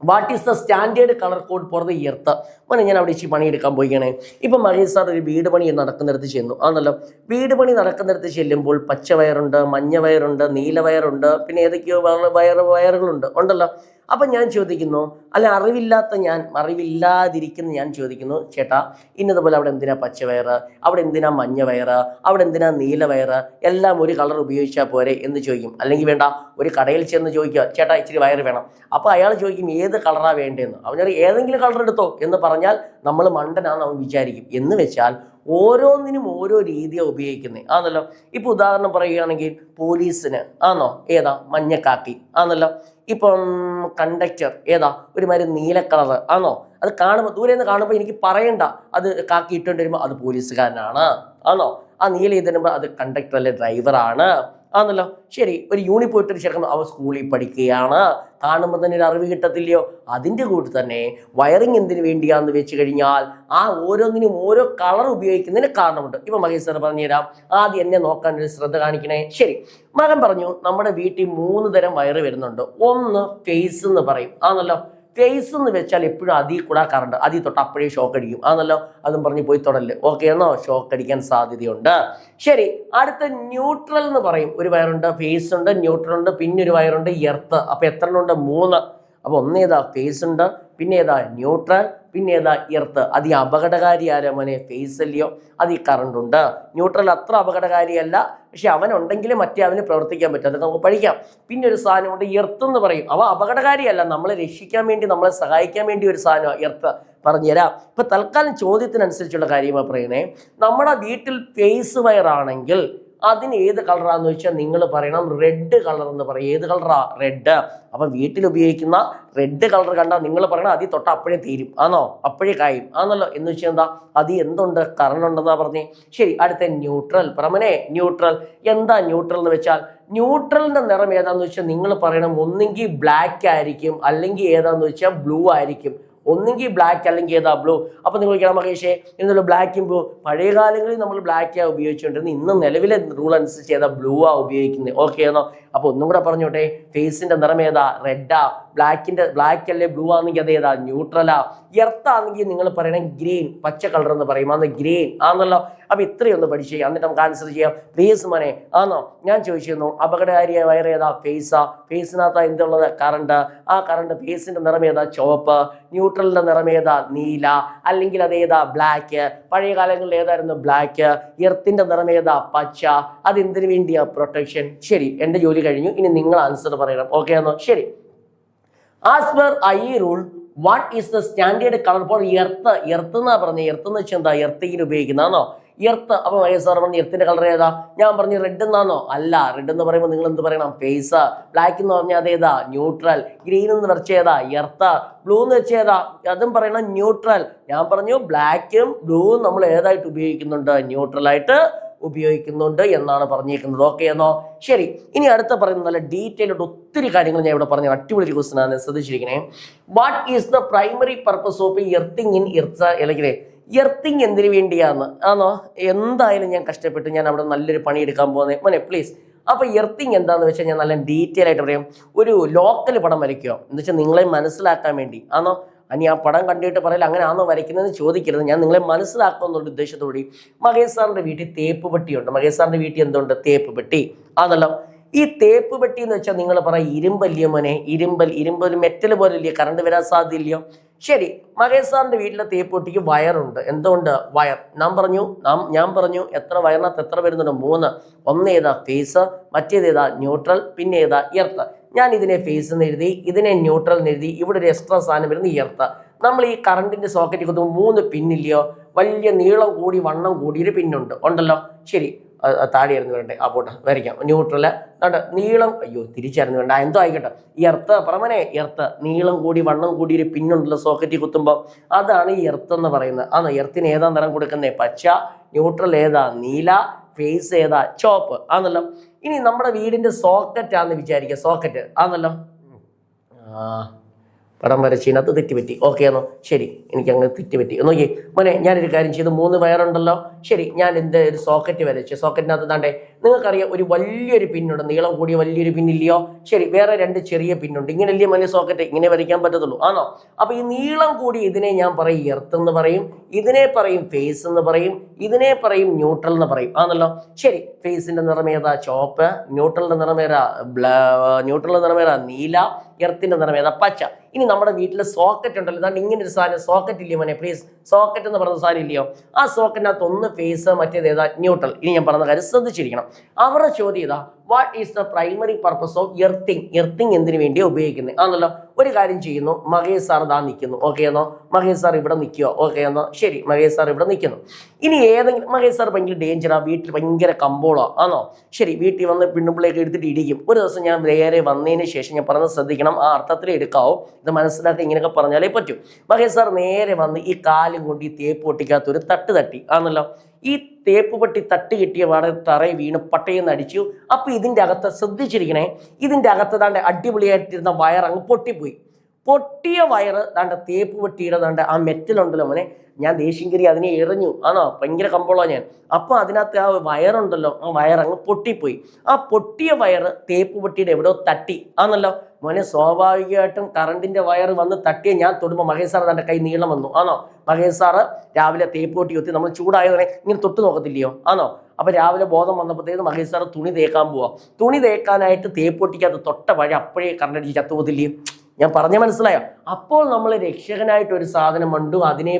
what is the standard colour code for the earth? മോനെ ഞാൻ അവിടെ ഇച്ചിരി പണിയെടുക്കാൻ പോയിക്കണേ. ഇപ്പം മഹേഷ് സാർ ഒരു വീട് പണി നടക്കുന്നിടത്ത് ചെന്നു ആണല്ലോ. വീട് പണി നടക്കുന്നിടത്ത് ചെല്ലുമ്പോൾ പച്ച വയറുണ്ട്, മഞ്ഞ വയറുണ്ട്, നീല വയറുണ്ട്, പിന്നെ ഏതൊക്കെയോ വയറുകളുണ്ട് ഉണ്ടല്ലോ. അപ്പം ഞാൻ ചോദിക്കുന്നു, അല്ല അറിവില്ലാതിരിക്കുന്ന ഞാൻ ചോദിക്കുന്നു, ചേട്ടാ ഇന്നതുപോലെ അവിടെ എന്തിനാ പച്ച വയറ്, അവിടെ എന്തിനാ മഞ്ഞ വയറ്, അവിടെ എന്തിനാ നീല വയറ്, എല്ലാം ഒരു കളർ ഉപയോഗിച്ചാൽ പോരെ എന്ന് ചോദിക്കും. അല്ലെങ്കിൽ വേണ്ട, ഒരു കടയിൽ ചെന്ന് ചോദിക്കുക, ചേട്ടാ ഇച്ചിരി വയറ് വേണം. അപ്പോൾ അയാൾ ചോദിക്കും ഏത് കളറാണ് വേണ്ടതെന്ന്. അവനൊരു ഏതെങ്കിലും കളർ എടുത്തോ എന്ന് പറഞ്ഞാൽ നമ്മൾ മണ്ടനാണെന്ന് അവൻ വിചാരിക്കും. എന്ന് വെച്ചാൽ ഓരോന്നിനും ഓരോ രീതിയാണ് ഉപയോഗിക്കുന്നത് ആണല്ലോ. ഇപ്പോൾ ഉദാഹരണം പറയുകയാണെങ്കിൽ പോലീസിന് ആണോ ഏതാ? മഞ്ഞക്കാക്കി ആണല്ലോ. ഇപ്പം കണ്ടക്ടർ ഏതാ? ഒരുമാതിരി നീല കളർ ആണോ? അത് കാണുമ്പോൾ ദൂരെ നിന്ന് കാണുമ്പോൾ എനിക്ക് പറയണ്ട അത് കാക്കി ഇട്ടുകൊണ്ട് വരുമ്പോൾ അത് പോലീസുകാരനാണ് ആണോ? ആ നീല ഇത് വരുമ്പോൾ അത് കണ്ടക്ടർ അല്ലെ ഡ്രൈവറാണ് ആണല്ലോ. ശരി, ഒരു യൂണിഫോം ഇട്ടൊരു ചെറുക്കൻ അവൻ സ്കൂളിൽ പഠിക്കുകയാണ്, കാണുമ്പോൾ തന്നെ ഒരു അറിവ് കിട്ടത്തില്ലയോ? അതിൻ്റെ കൂട്ട് തന്നെ വയറിങ് എന്തിനു വേണ്ടിയാന്ന് വെച്ച് കഴിഞ്ഞാൽ ആ ഓരോന്നിനും ഓരോ കളർ ഉപയോഗിക്കുന്നതിന് കാരണമുണ്ട്. ഇപ്പം മഹേഷ് സാർ പറഞ്ഞുതരാം. ആദ്യം എന്നെ നോക്കാൻ ഒരു ശ്രദ്ധ കാണിക്കണേ. ശരി, മകൻ പറഞ്ഞു നമ്മുടെ വീട്ടിൽ 3 തരം വയറ് വരുന്നുണ്ട്. ഒന്ന് ഫേസ് എന്ന് പറയും ആണല്ലോ. ഫേസ് എന്ന് വെച്ചാൽ എപ്പോഴും അതിൽ കൂടെ കറണ്ട്, അതിൽ തൊട്ട് അപ്പോഴേ ഷോക്ക് അടിക്കും ആണല്ലോ. അതും പറഞ്ഞ് പോയി തൊടല്ലേ. ഓക്കെ ആണോ? ഷോക്ക് അടിക്കാൻ സാധ്യതയുണ്ട്. ശരി, അടുത്ത ന്യൂട്രൽ എന്ന് പറയും. ഒരു വയറുണ്ട്, ഫേസ് ഉണ്ട്, ന്യൂട്രൽ ഉണ്ട്, പിന്നെ ഒരു വയറുണ്ട് എർത്ത്. അപ്പൊ എത്ര ഉണ്ട്? 3. അപ്പൊ ഒന്നേതാ? ഫേസ് ഉണ്ട്, പിന്നെ ഏതാ? ന്യൂട്രൽ, പിന്നെ ഏതാ? എർത്ത്. അത് ഈ അപകടകാരി ആരാ മോനെ? ഫേസ് അല്ലയോ? അത് ഈ കറണ്ട് ഉണ്ട്. ന്യൂട്രൽ അത്ര അപകടകാരിയല്ല, പക്ഷെ അവനുണ്ടെങ്കിലും മറ്റേ അവന് പ്രവർത്തിക്കാൻ പറ്റും. അത് നമുക്ക് പഠിക്കാം. പിന്നെ ഒരു സാധനമുണ്ട് എർത്ത് എന്ന് പറയും. അവ അപകടകാരിയല്ല, നമ്മളെ രക്ഷിക്കാൻ വേണ്ടി, നമ്മളെ സഹായിക്കാൻ വേണ്ടി ഒരു സാധനമാണ് എർത്ത്. പറഞ്ഞുതരാം. ഇപ്പൊ തൽക്കാലം ചോദ്യത്തിനനുസരിച്ചുള്ള കാര്യമാണ് പറയണേ. നമ്മുടെ വീട്ടിൽ ഫേസ് വയറാണെങ്കിൽ അതിന് ഏത് കളറാന്ന് വെച്ചാൽ നിങ്ങൾ പറയണം റെഡ് കളർ എന്ന് പറയും. ഏത് കളറാ? റെഡ്. അപ്പൊ വീട്ടിൽ ഉപയോഗിക്കുന്ന റെഡ് കളർ കണ്ടാൽ നിങ്ങൾ പറയണം അതിൽ തൊട്ട് അപ്പോഴേ തീരും ആണോ? അപ്പോഴേ കായും ആണല്ലോ. എന്ന് വെച്ചാൽ എന്താ? അത് എന്തുണ്ട്? കറണ്ട് ഉണ്ടെന്നാ പറഞ്ഞേ. ശരി, അടുത്ത ന്യൂട്രൽ. പറമനെ ന്യൂട്രൽ എന്താ? ന്യൂട്രൽ എന്ന് വെച്ചാൽ ന്യൂട്രലിന്റെ നിറം ഏതാന്ന് വെച്ചാൽ നിങ്ങൾ പറയണം ഒന്നെങ്കിൽ ബ്ലാക്ക് ആയിരിക്കും, അല്ലെങ്കിൽ ഏതാന്ന് വെച്ചാൽ ബ്ലൂ ആയിരിക്കും. ഒന്നുകിൽ ബ്ലാക്ക് അല്ലെങ്കിൽ ഏതാ ബ്ലൂ. അപ്പൊ നിങ്ങൾ ചോദിക്കണം മഹേഷേ എന്നുള്ള ബ്ലാക്കും ബ്ലൂ, പഴയ കാലങ്ങളിൽ നമ്മൾ ബ്ലാക്കാ ഉപയോഗിച്ചുകൊണ്ടിരുന്നത്, ഇന്ന് നിലവിലെ റൂൾ അനുസരിച്ച് ഏതാ ബ്ലൂ ആ ഉപയോഗിക്കുന്നത്. ഓക്കെ ആണോ? അപ്പൊ ഒന്നും കൂടെ പറഞ്ഞോട്ടെ, ഫേസിന്റെ നിറം ഏതാ? റെഡാ. ബ്ലാക്ക് അല്ലേ ബ്ലൂ ആണെങ്കിൽ അത് ഏതാ? ന്യൂട്രലാ. എർത്ത് ആണെങ്കിൽ നിങ്ങൾ പറയണേ ഗ്രീൻ, പച്ച കളർ എന്ന് പറയും, അന്ന് ഗ്രീൻ ആണല്ലോ. അപ്പൊ ഇത്രയൊന്ന് പഠിച്ചേ, എന്നിട്ട് നമുക്ക് ആൻസർ ചെയ്യാം. പ്ലീസ് മോനെ. ആണോ? ഞാൻ ചോദിച്ചിരുന്നു അപകടകാരിയായ വയർ ഏതാ? ഫേസാ. ഫേസിനകത്താ എന്തുള്ളത്? കറണ്ട്. ആ കറണ്ട് ഫേസിന്റെ നിറം ഏതാ? ചുവപ്പ്. ന്യൂട്രലിന്റെ നിറം ഏതാ? നീല. അല്ലെങ്കിൽ അതേതാ? ബ്ലാക്ക്. പഴയ കാലങ്ങളിൽ ഏതായിരുന്നു? ബ്ലാക്ക്. എർത്തിന്റെ നിറം ഏതാ? പച്ച. അതെന്തിനു വേണ്ടിയാ? പ്രൊട്ടക്ഷൻ. ശരി, എന്റെ ജോലി കഴിഞ്ഞു. ഇനി നിങ്ങൾ ആൻസർ പറയണം. ഓക്കെ ആണോ? ശരി. As per I rule what is the standard colour for earth? Earth എന്നാ പറഞ്ഞത്. എർത്ത് എന്ന് വെച്ചാൽ എന്താ? എർത്തിങ്ങിന് ഉപയോഗിക്കുന്നതാണോ എർത്ത്? അപ്പൊ മഹേഷ് സാർ പറഞ്ഞു എർത്തിന്റെ കളർ ഏതാ? ഞാൻ പറഞ്ഞു റെഡ് എന്നാണോ? അല്ല. റെഡ് എന്ന് പറയുമ്പോൾ നിങ്ങൾ എന്ത് പറയണം? ഫേസ്. ബ്ലാക്ക് എന്ന് പറഞ്ഞാൽ അതേതാ? ന്യൂട്രൽ. ഗ്രീൻ എന്ന് വെച്ചേതാ? എർത്ത്. ബ്ലൂ എന്ന് വെച്ചേതാ? അതും പറയണം ന്യൂട്രൽ. ഞാൻ പറഞ്ഞു ബ്ലാക്കും ബ്ലൂവും നമ്മൾ ഏതായിട്ട് ഉപയോഗിക്കുന്നുണ്ട്? ന്യൂട്രൽ ആയിട്ട് ഉപയോഗിക്കുന്നുണ്ട് എന്നാണ് പറഞ്ഞിരിക്കുന്നത്. ഓക്കെ എന്നോ? ശരി. ഇനി അടുത്ത പറയുന്നത് നല്ല ഡീറ്റെയിൽഡ് ഒത്തിരി കാര്യങ്ങൾ ഞാൻ ഇവിടെ പറഞ്ഞു. അടിപൊളി ക്വസ്റ്റൻ ആണ്, ശ്രദ്ധിച്ചിരിക്കണേ. What is the primary purpose of earthing in earth? അല്ലെങ്കിൽ എർത്തിങ് എന്തിനു വേണ്ടിയാന്ന് ആണോ? എന്തായാലും ഞാൻ കഷ്ടപ്പെട്ട് ഞാൻ അവിടെ നല്ലൊരു പണി എടുക്കാൻ പോകുന്നത് മോനെ പ്ലീസ്. അപ്പൊ എർത്തിങ് എന്താന്ന് വെച്ചാൽ ഞാൻ നല്ല ഡീറ്റെയിൽ ആയിട്ട് പറയാം. ഒരു ലോക്കൽ പടം വരയ്ക്കുക എന്ന് വെച്ചാൽ നിങ്ങളെ മനസ്സിലാക്കാൻ വേണ്ടി ആണോ? അനി ആ പടം കണ്ടിട്ട് പറയില്ല അങ്ങനെ ആണോ വരയ്ക്കുന്നതെന്ന് ചോദിക്കരുത്. ഞാൻ നിങ്ങളെ മനസ്സിലാക്കുന്നുള്ള ഉദ്ദേശത്തോടെ മഹേഷ് സാറിന്റെ വീട്ടിൽ തേപ്പ് പെട്ടിയുണ്ട്. മഹേഷ് സാറിന്റെ വീട്ടിൽ എന്തുണ്ട്? തേപ്പ് പെട്ടി ആണല്ലോ. ഈ തേപ്പ് പെട്ടി എന്ന് വെച്ചാൽ നിങ്ങൾ പറയും ഇരുമ്പല്ലയോ മോനെ? ഇരുമ്പ് ഒരു മെറ്റൽ പോലെ ഇല്ലയോ? കറണ്ട് വരാൻ സാധ്യതയില്ലയോ? ശരി. മഹേഷ് സാറിന്റെ വീട്ടിലെ തേപ്പ് പെട്ടിക്ക് വയറുണ്ട്. എന്തുകൊണ്ട്? വയർ. ഞാൻ പറഞ്ഞു എത്ര വയറിനകത്ത് എത്ര വരുന്നുണ്ട്? 3. ഒന്ന് ഏതാ? ഫേസ്. മറ്റേതേതാ? ന്യൂട്രൽ. പിന്നെ ഏതാ? എർത്ത്. ഞാൻ ഇതിനെ ഫേസ് എന്ന് എഴുതി, ഇതിനെ ന്യൂട്രൽ എന്ന് എഴുതി. ഇവിടെ ഒരു എക്സ്ട്രാ സാധനം വരുന്ന എർത്ത്. നമ്മൾ ഈ കറണ്ടിന്റെ സോക്കറ്റ് കുത്തുമ്പോൾ 3 പിന്നില്ലയോ? വലിയ നീളം കൂടി വണ്ണം കൂടി ഒരു പിന്നുണ്ട് ഉണ്ടല്ലോ. ശരി, താടിയായിരുന്നു വേണ്ടേ? ആ പോട്ടെ വരയ്ക്കാം. ന്യൂട്രല് നീളം, അയ്യോ തിരിച്ചായിരുന്നു വേണ്ട, എന്തോ ആയിക്കോട്ടെ. എർത്ത് പ്രമനെ എർത്ത് നീളം കൂടി വണ്ണം കൂടി ഒരു പിന്നുണ്ടല്ലോ സോക്കറ്റിൽ കുത്തുമ്പോൾ, അതാണ് ഈ എർത്ത് എന്ന് പറയുന്നത്. ആണ് എർത്തിന് ഏതാ നിറം കൊടുക്കുന്നത്? പച്ച. ന്യൂട്രൽ ഏതാ? നീല. ഫേസ് ഏതാ? ചോപ്പ് ആണല്ലോ. ഇനി നമ്മുടെ വീടിന്റെ സോക്കറ്റ് ആണെന്ന് വിചാരിക്കുക. സോക്കറ്റ് ആണല്ലോ. പടം വരച്ചതിനകത്ത് തെറ്റുപറ്റി. ഓക്കെ ആണോ? ശരി, എനിക്ക് അങ്ങ് തെറ്റുപറ്റി. നോക്കി മോനെ, ഞാനൊരു കാര്യം ചെയ്തു. 3 വയറുണ്ടല്ലോ. ശരി, ഞാൻ എൻ്റെ ഒരു സോക്കറ്റ് വരച്ചു. സോക്കറ്റിനകത്ത് താണ്ടേ നിങ്ങൾക്കറിയാം ഒരു വലിയൊരു പിന്നുണ്ട്, നീളം കൂടിയ വലിയൊരു പിന്നില്ലയോ? ശരി, വേറെ 2 ചെറിയ പിന്നുണ്ട്. ഇങ്ങനെയല്ലേ മോനെ സോക്കറ്റ്? ഇങ്ങനെ വരയ്ക്കാൻ പറ്റത്തുള്ളൂ ആണോ? അപ്പൊ ഈ നീളം കൂടി ഇതിനെ ഞാൻ പറയും എർത്ത് എന്ന് പറയും, ഇതിനെ പറയും ഫേസ് എന്ന് പറയും, ഇതിനെ പറയും ന്യൂട്രൽ എന്ന് പറയും ആണല്ലോ. ശരി, ഫേസിന്റെ നിറം ഏതാ? ചോപ്പ്. ന്യൂട്രലിന്റെ നിറം ഏതാ? ന്യൂട്രലിന്റെ നിറം ഏതാ? നീല. എർത്തിന്റെ നിറം ഏതാ? പച്ച. ഇനി നമ്മുടെ വീട്ടിലെ സോക്കറ്റ് ഉണ്ടല്ലോ, ഇതാണ്ട് ഇങ്ങനെ ഒരു സാധനം സോക്കറ്റ് ഇല്ലയോ മോനെ പ്ലീസ്? സോക്കറ്റ് എന്ന് പറയുന്ന സാധനം ഇല്ലയോ? ആ സോക്കറ്റിനകത്ത് ഒന്ന് ഫേസ്, മറ്റേത് ഏതാ? ന്യൂട്രൽ. ഇനി ഞാൻ പറഞ്ഞ കാര്യം ശ്രദ്ധിച്ചിരിക്കണം. അവരുടെ ചോദ്യം ഇതാ, what is the primary purpose of earthing? Earthing എന്തിനു വേണ്ടിയാ ഉപയോഗിക്കുന്നത് ആണല്ലോ. ഒരു കാര്യം ചെയ്യുന്നു, മഹേഷ് സാർ ഇതാ നിൽക്കുന്നു. ഓക്കെ എന്നോ? മഹേഷ് സാർ ഇവിടെ നിൽക്കുവോ? ഓക്കെ എന്നോ? ശരി, മഹേഷ് സാർ ഇവിടെ നിൽക്കുന്നു. ഇനി ഏതെങ്കിലും മഹേഷ് സാർ ഭയങ്കര ഡേഞ്ചറാ, വീട്ടിൽ ഭയങ്കര കമ്പോളോ ആണോ? ശരി, വീട്ടിൽ വന്ന് പിണ്ണുമ്പിളയൊക്കെ എടുത്തിട്ട് ഇടിക്കും. ഒരു ദിവസം ഞാൻ നേരെ വന്നതിന് ശേഷം ഞാൻ പറഞ്ഞത് ശ്രദ്ധിക്കണം, ആ അർത്ഥത്തിൽ എടുക്കാവോ, ഇത് മനസ്സിലാക്കി ഇങ്ങനെയൊക്കെ പറഞ്ഞാലേ പറ്റൂ. മഹേഷ് സാർ നേരെ വന്ന് ഈ കാലും കൊണ്ട് ഈ തേപ്പ് പൊട്ടിക്കാത്ത ഒരു തട്ട് തട്ടി ആണല്ലോ. ഈ തേപ്പ് പെട്ടി തട്ട് കിട്ടിയ പാടെ തറയിൽ വീണ് പട്ടയെന്ന് അടിച്ചു. അപ്പൊ ഇതിന്റെ അകത്ത് ശ്രദ്ധിച്ചിരിക്കണേ, ഇതിന്റെ അകത്ത് താണ്ട് അടിപൊളിയായിട്ടിരുന്ന വയർ അങ്ങ് പൊട്ടിപ്പോയി. പൊട്ടിയ വയറ് താണ്ട തേപ്പ് പെട്ടിയുടെ താണ്ട ആ മെറ്റലുണ്ടല്ലോ മോനെ, ഞാൻ ദേഷ്യം കയറി അതിനെ എറിഞ്ഞു ആണോ, ഭയങ്കര കമ്പോളോ ഞാൻ. അപ്പൊ അതിനകത്ത് ആ വയറുണ്ടല്ലോ, ആ വയറങ്ങ് പൊട്ടിപ്പോയി. ആ പൊട്ടിയ വയറ് തേപ്പ് പെട്ടിയുടെ എവിടെയോ തട്ടി ആണല്ലോ മോനെ. സ്വാഭാവികമായിട്ടും കറണ്ടിന്റെ വയർ വന്ന് തട്ടിയ ഞാൻ തൊടുമ്പോൾ മഹേഷ് സാർ തന്റെ കൈ നീളം വന്നു ആണോ. മഹേഷ് സാറ് രാവിലെ തേപ്പ് പൊട്ടി കുത്തി നമ്മൾ ചൂടായതിനെ ഇങ്ങനെ തൊട്ട് നോക്കത്തില്ലയോ ആണോ. അപ്പൊ രാവിലെ ബോധം വന്നപ്പോഴത്തേക്ക് മഹേഷ് സാറ് തുണി തേക്കാൻ പോവാ. തുണി തേക്കാനായിട്ട് തേപ്പ് പൊട്ടിക്കകത്ത് തൊട്ട വഴി അപ്പോഴേ കറണ്ടടിച്ച് ചത്തുപോകത്തില്ലയോ? ഞാൻ പറഞ്ഞ മനസ്സിലായോ? അപ്പോൾ നമ്മൾ രക്ഷകനായിട്ട് ഒരു സാധനം ഉണ്ട്, അതിനെ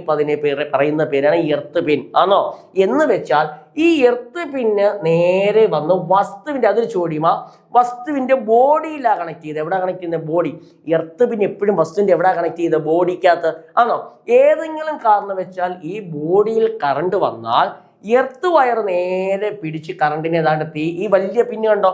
പറയുന്ന പേരാണ് എർത്ത് പിൻ ആണോ. എന്ന് വെച്ചാൽ ഈ എർത്ത് പിന്ന് നേരെ വന്ന് വസ്തുവിന്റെ, അതൊരു ചോദ്യമാ, വസ്തുവിന്റെ ബോഡിയിലാ കണക്ട് ചെയ്ത്. എവിടെ കണക്ട് ചെയ്യുന്നത്? ബോഡി. എർത്ത് പിൻ എപ്പോഴും വസ്തുവിന്റെ എവിടെ കണക്ട് ചെയ്ത്? ബോഡിക്കകത്ത് ആണോ. ഏതെങ്കിലും കാരണം വെച്ചാൽ ഈ ബോഡിയിൽ കറണ്ട് വന്നാൽ എർത്ത് വയർ നേരെ പിടിച്ച് കറണ്ടിനെ ഏതാണ്ട് ഈ വലിയ പിന്ന് കണ്ടോ,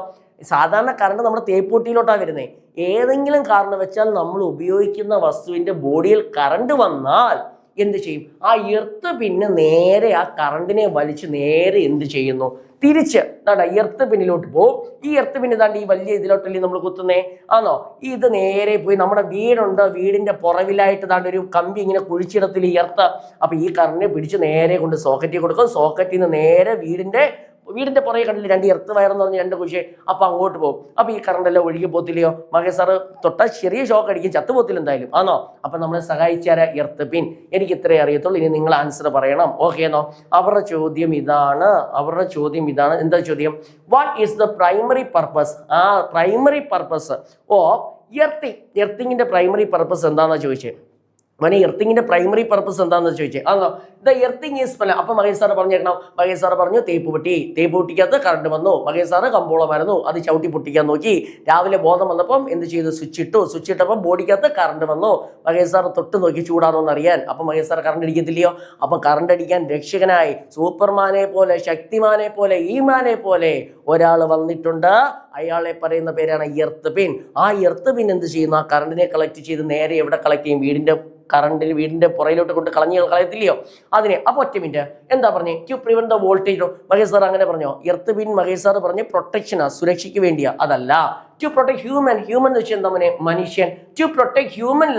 സാധാരണ കറണ്ട് നമ്മുടെ തേപ്പൂട്ടിയിലോട്ടാണ് വരുന്നത്. ഏതെങ്കിലും കാരണം വെച്ചാൽ നമ്മൾ ഉപയോഗിക്കുന്ന വസ്തുവിന്റെ ബോഡിയിൽ കറണ്ട് വന്നാൽ എന്ത് ചെയ്യും? ആ എർത്ത് പിന്നെ നേരെ ആ കറണ്ടിനെ വലിച്ച് നേരെ എന്ത് ചെയ്യുന്നു? തിരിച്ച് എർത്ത് പിന്നിലോട്ട് പോകും. ഈ എർത്ത് പിന്നെ ഈ വലിയ ഇതിലോട്ടല്ലേ നമ്മൾ കുത്തുന്നേ? ആണോ? ഇത് നേരെ പോയി നമ്മുടെ വീടുണ്ട്, വീടിന്റെ പുറവിലായിട്ട് ഒരു കമ്പി ഇങ്ങനെ കുഴിച്ചിടത്തിൽ ഈ എർത്ത്. അപ്പൊ ഈ കറണ്ടിനെ പിടിച്ച് നേരെ കൊണ്ട് സോക്കറ്റിൽ കൊടുക്കും. സോക്കറ്റിൽ നിന്ന് നേരെ വീടിന്റെ പുറകെ കണ്ടില്ല 2 എർത്ത് വയറെന്ന് പറഞ്ഞ് 2 കുഴി. അപ്പൊ അങ്ങോട്ട് പോകും. അപ്പൊ ഈ കറണ്ട് എല്ലാം ഒഴുകി പോത്തില്ലയോ? മഹേഷ് സാറ് തൊട്ടാൽ ചെറിയ ഷോക്ക് അടിക്കും, ചത്തുപോത്തില്ല എന്തായാലും. ആണോ? അപ്പൊ നമ്മളെ സഹായിച്ചാര എർത്ത് പിൻ. എനിക്ക് ഇത്രേ അറിയത്തുള്ളൂ. ഇനി നിങ്ങൾ ആൻസർ പറയണം. ഓക്കെ എന്നോ? അവരുടെ ചോദ്യം ഇതാണ്. എന്താ ചോദ്യം? What is the primary purpose? ആ പ്രൈമറി പർപ്പസ് ഓഫ് എർത്തിങ്. എർത്തിങ്ങിന്റെ പ്രൈമറി പർപ്പസ് എന്താണെന്നാ ചോദിച്ചത്. മനെ എർത്തിങ്ങിന്റെ പ്രൈമറി പർപ്പസ് എന്താണെന്ന് ചോദിച്ചേ. ആണോ? ദ എർത്തിങ് ഈസ് പല. അപ്പൊ മഹേഷ് സാറ് പറഞ്ഞേക്കണം. മഹേഷ് സാറ് പറഞ്ഞു തേപ്പ് പൊട്ടിക്കകത്ത് കറണ്ട് വന്നു. മഹേഷ് സാറ് കമ്പോളം വരുന്നു, അത് ചവിട്ടി പൊട്ടിക്കാൻ നോക്കി. രാവിലെ ബോധം വന്നപ്പം എന്ത് ചെയ്തു? സ്വിച്ച് ഇട്ടപ്പം ബോഡിക്കകത്ത് കറണ്ട് വന്നു. മഹേഷ് സാറ് തൊട്ട് നോക്കി ചൂടാണോന്ന് അറിയാൻ. അപ്പൊ മഹേഷ് സാർ കറണ്ട് അടിക്കത്തില്ലയോ? അപ്പൊ കറണ്ട് അടിക്കാൻ രക്ഷകനായി സൂപ്പർമാനെ പോലെ, ശക്തിമാനെ പോലെ, ഈമാനെ പോലെ ഒരാൾ വന്നിട്ടുണ്ട്. അയാളെ പറയുന്ന പേരാണ് എർത്ത് പിൻ. ആ എർത്ത് പിൻ എന്ത് ചെയ്യുന്നു? ആ കറണ്ടിനെ കളക്ട് ചെയ്ത് നേരെ എവിടെ കളക്ട് ചെയ്യും? വീടിന്റെ പുറയിലോട്ട് കൊണ്ട് കളയത്തില്ലയോ അതിനെ? അപ്പൊ ഒറ്റ മിനിറ്റ് എന്താ പറഞ്ഞേ? To prevent the voltage. Mahesh sir അങ്ങനെ പറഞ്ഞോ? എർത്ത് പിൻ മഹേഷ് സാർ പറഞ്ഞ പ്രൊട്ടക്ഷനാ, സുരക്ഷയ്ക്ക് വേണ്ടിയാ. അതല്ല. ടു പ്രൊട്ടക്ട് ഹ്യൂമൻ എന്ന് വെച്ചാൽ എന്താ മോനെ? മനുഷ്യൻ. ടു പ്രൊട്ടക്ട് ഹ്യൂമൻ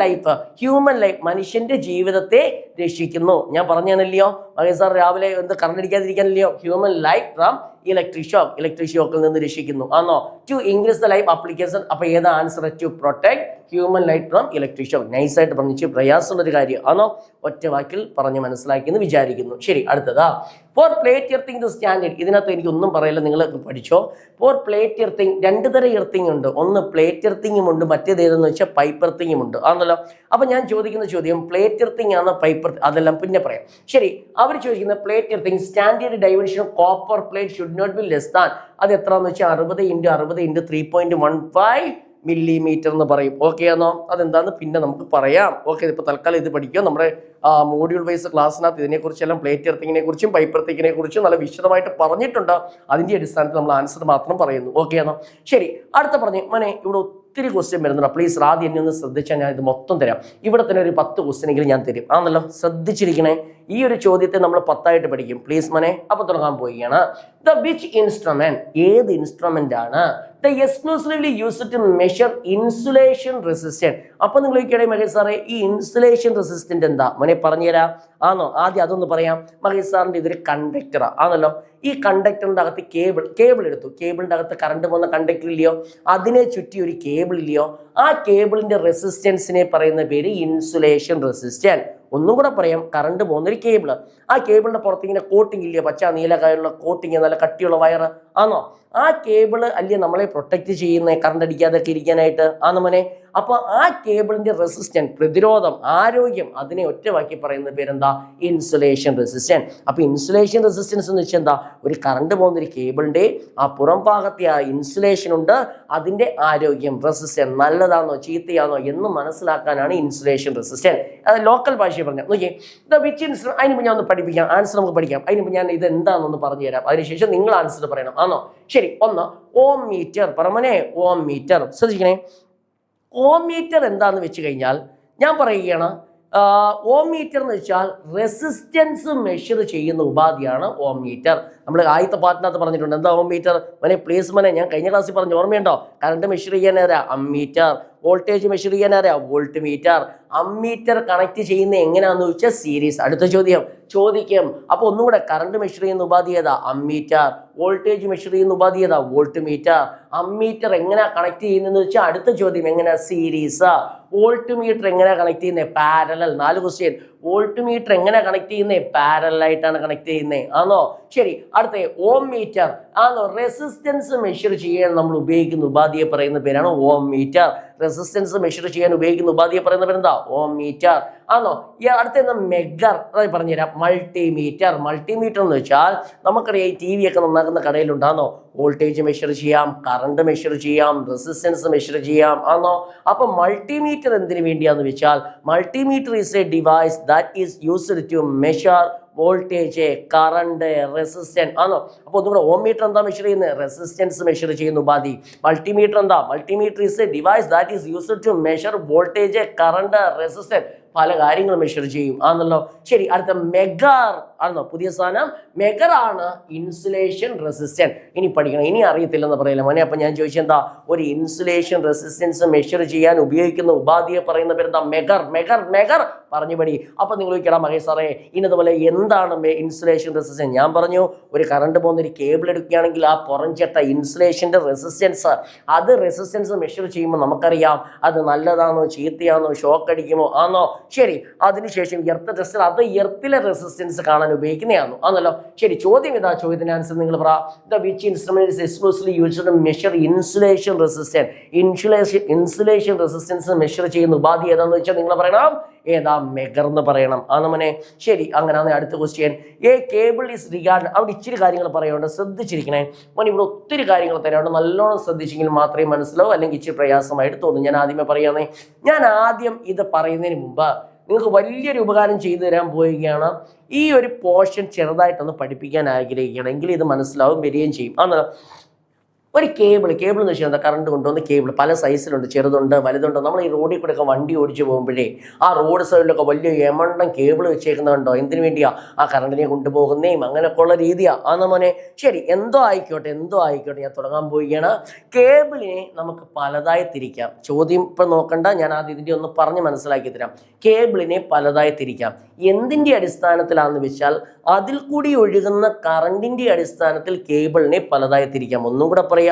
ലൈഫ് മനുഷ്യന്റെ ജീവിതത്തെ രക്ഷിക്കുന്നു. ഞാൻ പറഞ്ഞാണല്ലയോ മഹേഷ് സാർ രാവിലെ കറണ്ട് അടിക്കാതിരിക്കാനല്ലയോ? ഹ്യൂമൻ ലൈഫ് ഫ്രം ഇലക്ട്രിക് ഷോക്കിൽ നിന്ന് രക്ഷിക്കുന്നു. ആണോ? To increase the life application. അപ്പൊ ഏതാ answer? To protect human life from electric shock. നൈസായിട്ട് പറഞ്ഞു. പ്രയാസമുള്ളൊരു കാര്യം ആണോ? ഒറ്റ വാക്കിൽ പറഞ്ഞ് മനസ്സിലാക്കിയെന്ന് വിചാരിക്കുന്നു. ശരി, അടുത്തതാ for plate earthing the standard. ഇതിനകത്ത് എനിക്കൊന്നും പറയില്ല, നിങ്ങൾ പഠിച്ചോ. ഫോർ പ്ലേറ്റ് എർത്തിങ് 2 തരം എർത്തിങ് ഉണ്ട്. ഒന്ന് പ്ലേറ്റ് എർത്തിങ്ങും ഉണ്ട്, മറ്റേത് ഏതെന്ന് വെച്ചാൽ പൈപ്പ് എർത്തിങ്ങും ഉണ്ട്. ആണല്ലോ? അപ്പൊ ഞാൻ ചോദിക്കുന്ന ചോദ്യം പ്ലേറ്റ് എർത്തിങ് ആണോ പൈപ്പ്? അതെല്ലാം പിന്നെ പറയാം. ശരി, അവർ ചോദിക്കുന്ന plate earthing standard dimension of copper plate should not be less than. അത് എത്രയാണെന്ന് വെച്ചാൽ 60 × 60 × 3.15 മില്ലിമീറ്റർ എന്ന് പറയും. ഓക്കെ ആണോ? അതെന്താന്ന് പിന്നെ നമുക്ക് പറയാം. ഓക്കെ, ഇപ്പൊ തൽക്കാലം ഇത് പഠിക്കുക. നമ്മുടെ മോഡ്യൂൾ വൈസ് ക്ലാസ്സിനകത്ത് ഇതിനെക്കുറിച്ചെല്ലാം പ്ലേറ്റ് എർത്തിങ്ങിനെ കുറിച്ചും പൈപ്പ് എർത്തിങ്ങിനെ കുറിച്ചും നല്ല വിശദമായിട്ട് പറഞ്ഞിട്ടുണ്ട്. അതിന്റെ അടിസ്ഥാനത്തിൽ നമ്മൾ ആൻസർ മാത്രം പറയുന്നു. ഓക്കെ ആണോ? ശരി, അടുത്ത പറഞ്ഞു മനെ ഇവിടെ ഒത്തിരി ക്വസ്റ്റ്യൻ വരുന്നുണ്ട്. പ്ലീസ് ആദ്യം എന്നെ ഒന്ന് ശ്രദ്ധിച്ചാൽ ഞാൻ ഇത് മൊത്തം തരാം. ഇവിടെ തന്നെ ഒരു 10 ക്വസ്റ്റ്യനെങ്കിലും ഞാൻ തരും. ആണല്ലോ? ശ്രദ്ധിച്ചിരിക്കണേ. ഈ ഒരു ചോദ്യത്തെ നമ്മൾ 10 പഠിക്കും. പ്ലീസ് മനെ. അപ്പൊ തുടങ്ങാൻ പോവുകയാണ്. ദ വിച്ച് ഇൻസ്ട്രുമെന്റ്, ഏത് ഇൻസ്ട്രുമെന്റ് ആണ് the exclusively used to measure insulation resistance? അപ്പൊ നിങ്ങൾ ചോദിക്കണേ മഹേഷ് സാറേ ഈ ഇൻസുലേഷൻ റെസിസ്റ്റന്റ് എന്താ? മനെ പറഞ്ഞുതരാം. ആണോ? ആദ്യം അതൊന്ന് പറയാം. മഹേഷ് സാറിന്റെ ഇതൊരു കണ്ടക്ടറാ. ആണല്ലോ? ഈ കണ്ടക്ടറിന്റെ അകത്ത് കേബിൾ എടുത്തു. കേബിളിന്റെ അകത്ത് കറണ്ട് പോകുന്ന കണ്ടക്ടർ ഇല്ലയോ? അതിനെ ചുറ്റി ഒരു കേബിൾ ഇല്ലയോ? ആ കേബിളിന്റെ റെസിസ്റ്റൻസിനെ പറയുന്ന പേര് ഇൻസുലേഷൻ റെസിസ്റ്റൻസ്. ഒന്നും കൂടെ പറയാം. കറണ്ട് പോകുന്നൊരു കേബിള്. ആ കേബിളിന്റെ പുറത്ത് ഇങ്ങനെ കോട്ടിങ് ഇല്ലയോ? പച്ച നീല കായുള്ള കോട്ടിങ്, നല്ല കട്ടിയുള്ള വയറ്. ആണോ? ആ കേബിള് അല്ലേ നമ്മളെ പ്രൊട്ടക്ട് ചെയ്യുന്ന കറണ്ട് അടിക്കാതൊക്കെ ഇരിക്കാനായിട്ട്? ആണോ മോനെ? അപ്പൊ ആ കേബിളിന്റെ റെസിസ്റ്റൻസ്, പ്രതിരോധം, ആരോഗ്യം, അതിനെ ഒറ്റവാക്കി പറയുന്ന പേരെന്താ? Insulation resistance. അപ്പൊ ഇൻസുലേഷൻ റെസിസ്റ്റൻസ് എന്ന് വെച്ചാൽ എന്താ? ഒരു കറണ്ട് പോകുന്ന ഒരു കേബിളിന്റെ ആ പുറം ഭാഗത്തെ ആ ഇൻസുലേഷൻ ഉണ്ട്, അതിന്റെ ആരോഗ്യം, റെസിസ്റ്റൻസ് നല്ലതാണോ ചീത്തയാണോ എന്ന് മനസ്സിലാക്കാനാണ് ഇൻസുലേഷൻ റെസിസ്റ്റൻസ്. അത് ലോക്കൽ ഭാഷയിൽ പറഞ്ഞാൽ നോക്കിയേ. അതിനിപ്പോൾ ഞാൻ ഒന്ന് പഠിപ്പിക്കാം. ആൻസർ നമുക്ക് പഠിക്കാം. അതിനിപ്പോൾ ഞാൻ ഇത് എന്താണെന്നൊന്ന് പറഞ്ഞു തരാം. അതിനുശേഷം നിങ്ങൾ ആൻസർ പറയണം. ആണോ? ശരി, ഒന്ന് ഓം മീറ്റർ. പറമനെ ഓം മീറ്റർ. ശ്രദ്ധിക്കണേ. ഓം മീറ്റർ എന്താന്ന് വെച്ച് കഴിഞ്ഞാൽ ഞാൻ പറയുകയാണ്, ഓം മീറ്റർ എന്ന് വെച്ചാൽ റെസിസ്റ്റൻസ് മെഷർ ചെയ്യുന്ന ഉപാധിയാണ് ഓം മീറ്റർ. നമ്മൾ ആദ്യത്തെ പാട്ടിനകത്ത് പറഞ്ഞിട്ടുണ്ട്. എന്താ ഓം മീറ്റർ? മനെ പ്ലീസ് മനെ, ഞാൻ കഴിഞ്ഞ ക്ലാസ്സിൽ പറഞ്ഞു, ഓർമ്മയുണ്ടോ? കറണ്ട് മെഷർ ചെയ്യാൻ ആരാ? അമ്മീറ്റർ. വോൾട്ടേജ് മെഷർ ചെയ്യാൻ ആരാ? Volt meter. അമ്മീറ്റർ കണക്ട് ചെയ്യുന്ന എങ്ങനെയാണെന്ന് വെച്ചാൽ സീരീസ്. അടുത്ത ചോദ്യം ചോദിക്കും. അപ്പൊ ഒന്നും കൂടെ, കറണ്ട് മെഷർ ചെയ്യുന്ന ഉപാധി ഏതാ? അമ്മീറ്റർ. വോൾട്ടേജ് മെഷർ ചെയ്യുന്ന ഉപാധി ഏതാ? Volt meter. അമ്മീറ്റർ എങ്ങനെയാ കണക്ട് ചെയ്യുന്നതെന്ന് വെച്ചാൽ അടുത്ത ചോദ്യം എങ്ങനെയാ? സീരീസ്. വോൾട്ട് മീറ്റർ എങ്ങനെയാ കണക്ട് ചെയ്യുന്നത്? പാരലൽ. 4 ക്വസ്റ്റ്യൻ. വോൾട്ട് മീറ്റർ എങ്ങനെയാ കണക്ട് ചെയ്യുന്നത്? പാരലൽ ആയിട്ടാണ് കണക്ട് ചെയ്യുന്നത്. ആണോ? ശരി, അടുത്ത ഓം മീറ്റർ ആണോ? റെസിസ്റ്റൻസ് മെഷർ ചെയ്യാൻ നമ്മൾ ഉപയോഗിക്കുന്ന ഉപാധിയെ പറയുന്ന പേരാണ് ഓം മീറ്റർ. റെസിസ്റ്റൻസ് മെഷർ ചെയ്യാൻ ഉപയോഗിക്കുന്ന ഉപാധിയെ പറയുന്ന പേരെന്താ? ഓം മീറ്റർ. ആണോ? ഈ അടുത്ത മെഗർ, അതായത് പറഞ്ഞുതരാം. മൾട്ടിമീറ്റർ. മൾട്ടിമീറ്റർ എന്ന് വെച്ചാൽ നമുക്കറിയാം, ഈ TV ഒക്കെ നന്നാക്കുന്ന കടയിലുണ്ടാണോ? വോൾട്ടേജ് മെഷർ ചെയ്യാം, കറണ്ട് മെഷർ ചെയ്യാം, റെസിസ്റ്റൻസ് മെഷർ ചെയ്യാം. ആണോ? അപ്പൊ മൾട്ടിമീറ്റർ എന്തിനു വേണ്ടിയാന്ന് വെച്ചാൽ multimeter is a device that is used to measure voltage, current, resistance. ആണോ? അപ്പോൾ ഒന്നുകൂടെ, ഓം മീറ്റർ എന്താ മെഷർ ചെയ്യുന്നത്? റെസിസ്റ്റൻസ് മെഷർ ചെയ്യുന്ന ഉപാധി. മൾട്ടിമീറ്റർ എന്താ? Multimeter is a device that is used to measure voltage, current, resistance. പല കാര്യങ്ങളും മെഷർ ചെയ്യും ആണല്ലോ. ശരി, അടുത്ത മെഗർ ആണോ പുതിയ സാധനം. മെഗർ ആണ് ഇൻസുലേഷൻ റെസിസ്റ്റൻസ്. ഇനി പഠിക്കണം, ഇനി അറിയത്തില്ലെന്ന് പറയില്ല മോനെ. അപ്പൊ ഞാൻ ചോദിച്ചെന്താ, ഒരു ഇൻസുലേഷൻ റെസിസ്റ്റൻസ് മെഷർ ചെയ്യാൻ ഉപയോഗിക്കുന്ന ഉപാധിയെ പറയുന്ന പേരെന്താ? മെഗർ. മെഗർ മെഗർ പറഞ്ഞു പടി. അപ്പൊ നിങ്ങൾ ചോദിക്കണം, മഹേഷ് സാറേ ഇന്നതുപോലെ എന്താണ് ഇൻസുലേഷൻ റെസിസ്റ്റൻസ്? ഞാൻ പറഞ്ഞു, ഒരു കറണ്ട് പോകുന്ന ഒരു കേബിൾ എടുക്കുകയാണെങ്കിൽ ആ പുറംചട്ട ഇൻസുലേഷന്റെ റെസിസ്റ്റൻസ്, അത് റെസിസ്റ്റൻസ് മെഷർ ചെയ്യുമ്പോൾ നമുക്കറിയാം അത് നല്ലതാണോ ചീത്തയാണോ, ഷോക്ക് അടിക്കുമോ ആണോ. ശരി, അതിനുശേഷം എർത്ത് ടെസ്റ്റർ, അത് എർത്തിലെ റെസിസ്റ്റൻസ് കാണാൻ ഉപയോഗിക്കുന്നതാണോ ആണല്ലോ. ശരി, ചോദ്യം ഇതാ. ചോദ്യത്തിന് ആൻസർ നിങ്ങൾ പറ. The which instrument is exclusively used to measure insulation resistance. Insulation resistance measure ചെയ്യുന്ന ഉപാധി ഏതാന്ന് വെച്ചാൽ നിങ്ങൾ പറയണം ഏതാ? മെഗർ എന്ന് പറയണം ആണോ മോനെ. ശരി, അങ്ങനെയാണ് അടുത്ത question. A cable is regard. അവിടെ ഇച്ചിരി കാര്യങ്ങൾ പറയാനുണ്ട്, ശ്രദ്ധിച്ചിരിക്കണേ മോനെ. ഇവിടെ ഒത്തിരി കാര്യങ്ങൾ തരാനുണ്ട്, നല്ലോണം ശ്രദ്ധിച്ചെങ്കിൽ മാത്രമേ മനസ്സിലാവൂ, അല്ലെങ്കിൽ ഇച്ചിരി പ്രയാസമായിട്ട് തോന്നും. ഞാൻ ആദ്യമേ പറയാന്നേ, ഞാൻ ആദ്യം ഇത് പറയുന്നതിന് മുമ്പ് നിങ്ങൾക്ക് വലിയൊരു ഉപകാരം ചെയ്തു തരാൻ പോവുകയാണ്. ഈ ഒരു പോർഷൻ ചെറുതായിട്ടൊന്ന് പഠിപ്പിക്കാൻ ആഗ്രഹിക്കുകയാണെങ്കിൽ ഇത് മനസ്സിലാവും, വരികയും ചെയ്യും. ആണ് ഒരു കേബിൾ എന്ന് വെച്ചാൽ എന്താ? കറണ്ട് കൊണ്ടുവന്ന കേബിൾ പല സൈസിലുണ്ട്, ചെറുതുണ്ട് വലുതുണ്ട്. നമ്മൾ ഈ റോഡിൽ കൂടെ ഒക്കെ വണ്ടി ഓടിച്ച് പോകുമ്പോഴേ ആ റോഡ് സൈഡിലൊക്കെ വലിയ എമണ്ടം കേബിൾ വെച്ചേക്കുന്നുണ്ടോ? എന്തിനു വേണ്ടിയാ? ആ കറണ്ടിനെ കൊണ്ടുപോകുന്നേയും അങ്ങനെയൊക്കെ ഉള്ള രീതിയാ ആന്ന് മോനെ. ശരി, എന്തോ ആയിക്കോട്ടെ ഞാൻ തുടങ്ങാൻ പോവുകയാണ്. കേബിളിനെ നമുക്ക് പലതായി തിരിക്കാം. ചോദ്യം ഇപ്പം നോക്കണ്ട, ഞാൻ ആദ്യം ഇതിൻ്റെ ഒന്ന് പറഞ്ഞ് മനസ്സിലാക്കി തരാം. കേബിളിനെ പലതായി തിരിക്കാം. എന്തിൻ്റെ അടിസ്ഥാനത്തിലാണെന്ന് വെച്ചാൽ അതിൽ കൂടി ഒഴുകുന്ന കറണ്ടിൻ്റെ അടിസ്ഥാനത്തിൽ കേബിളിനെ പലതായി തിരിക്കാം. ഒന്നും കൂടെ പറയാം,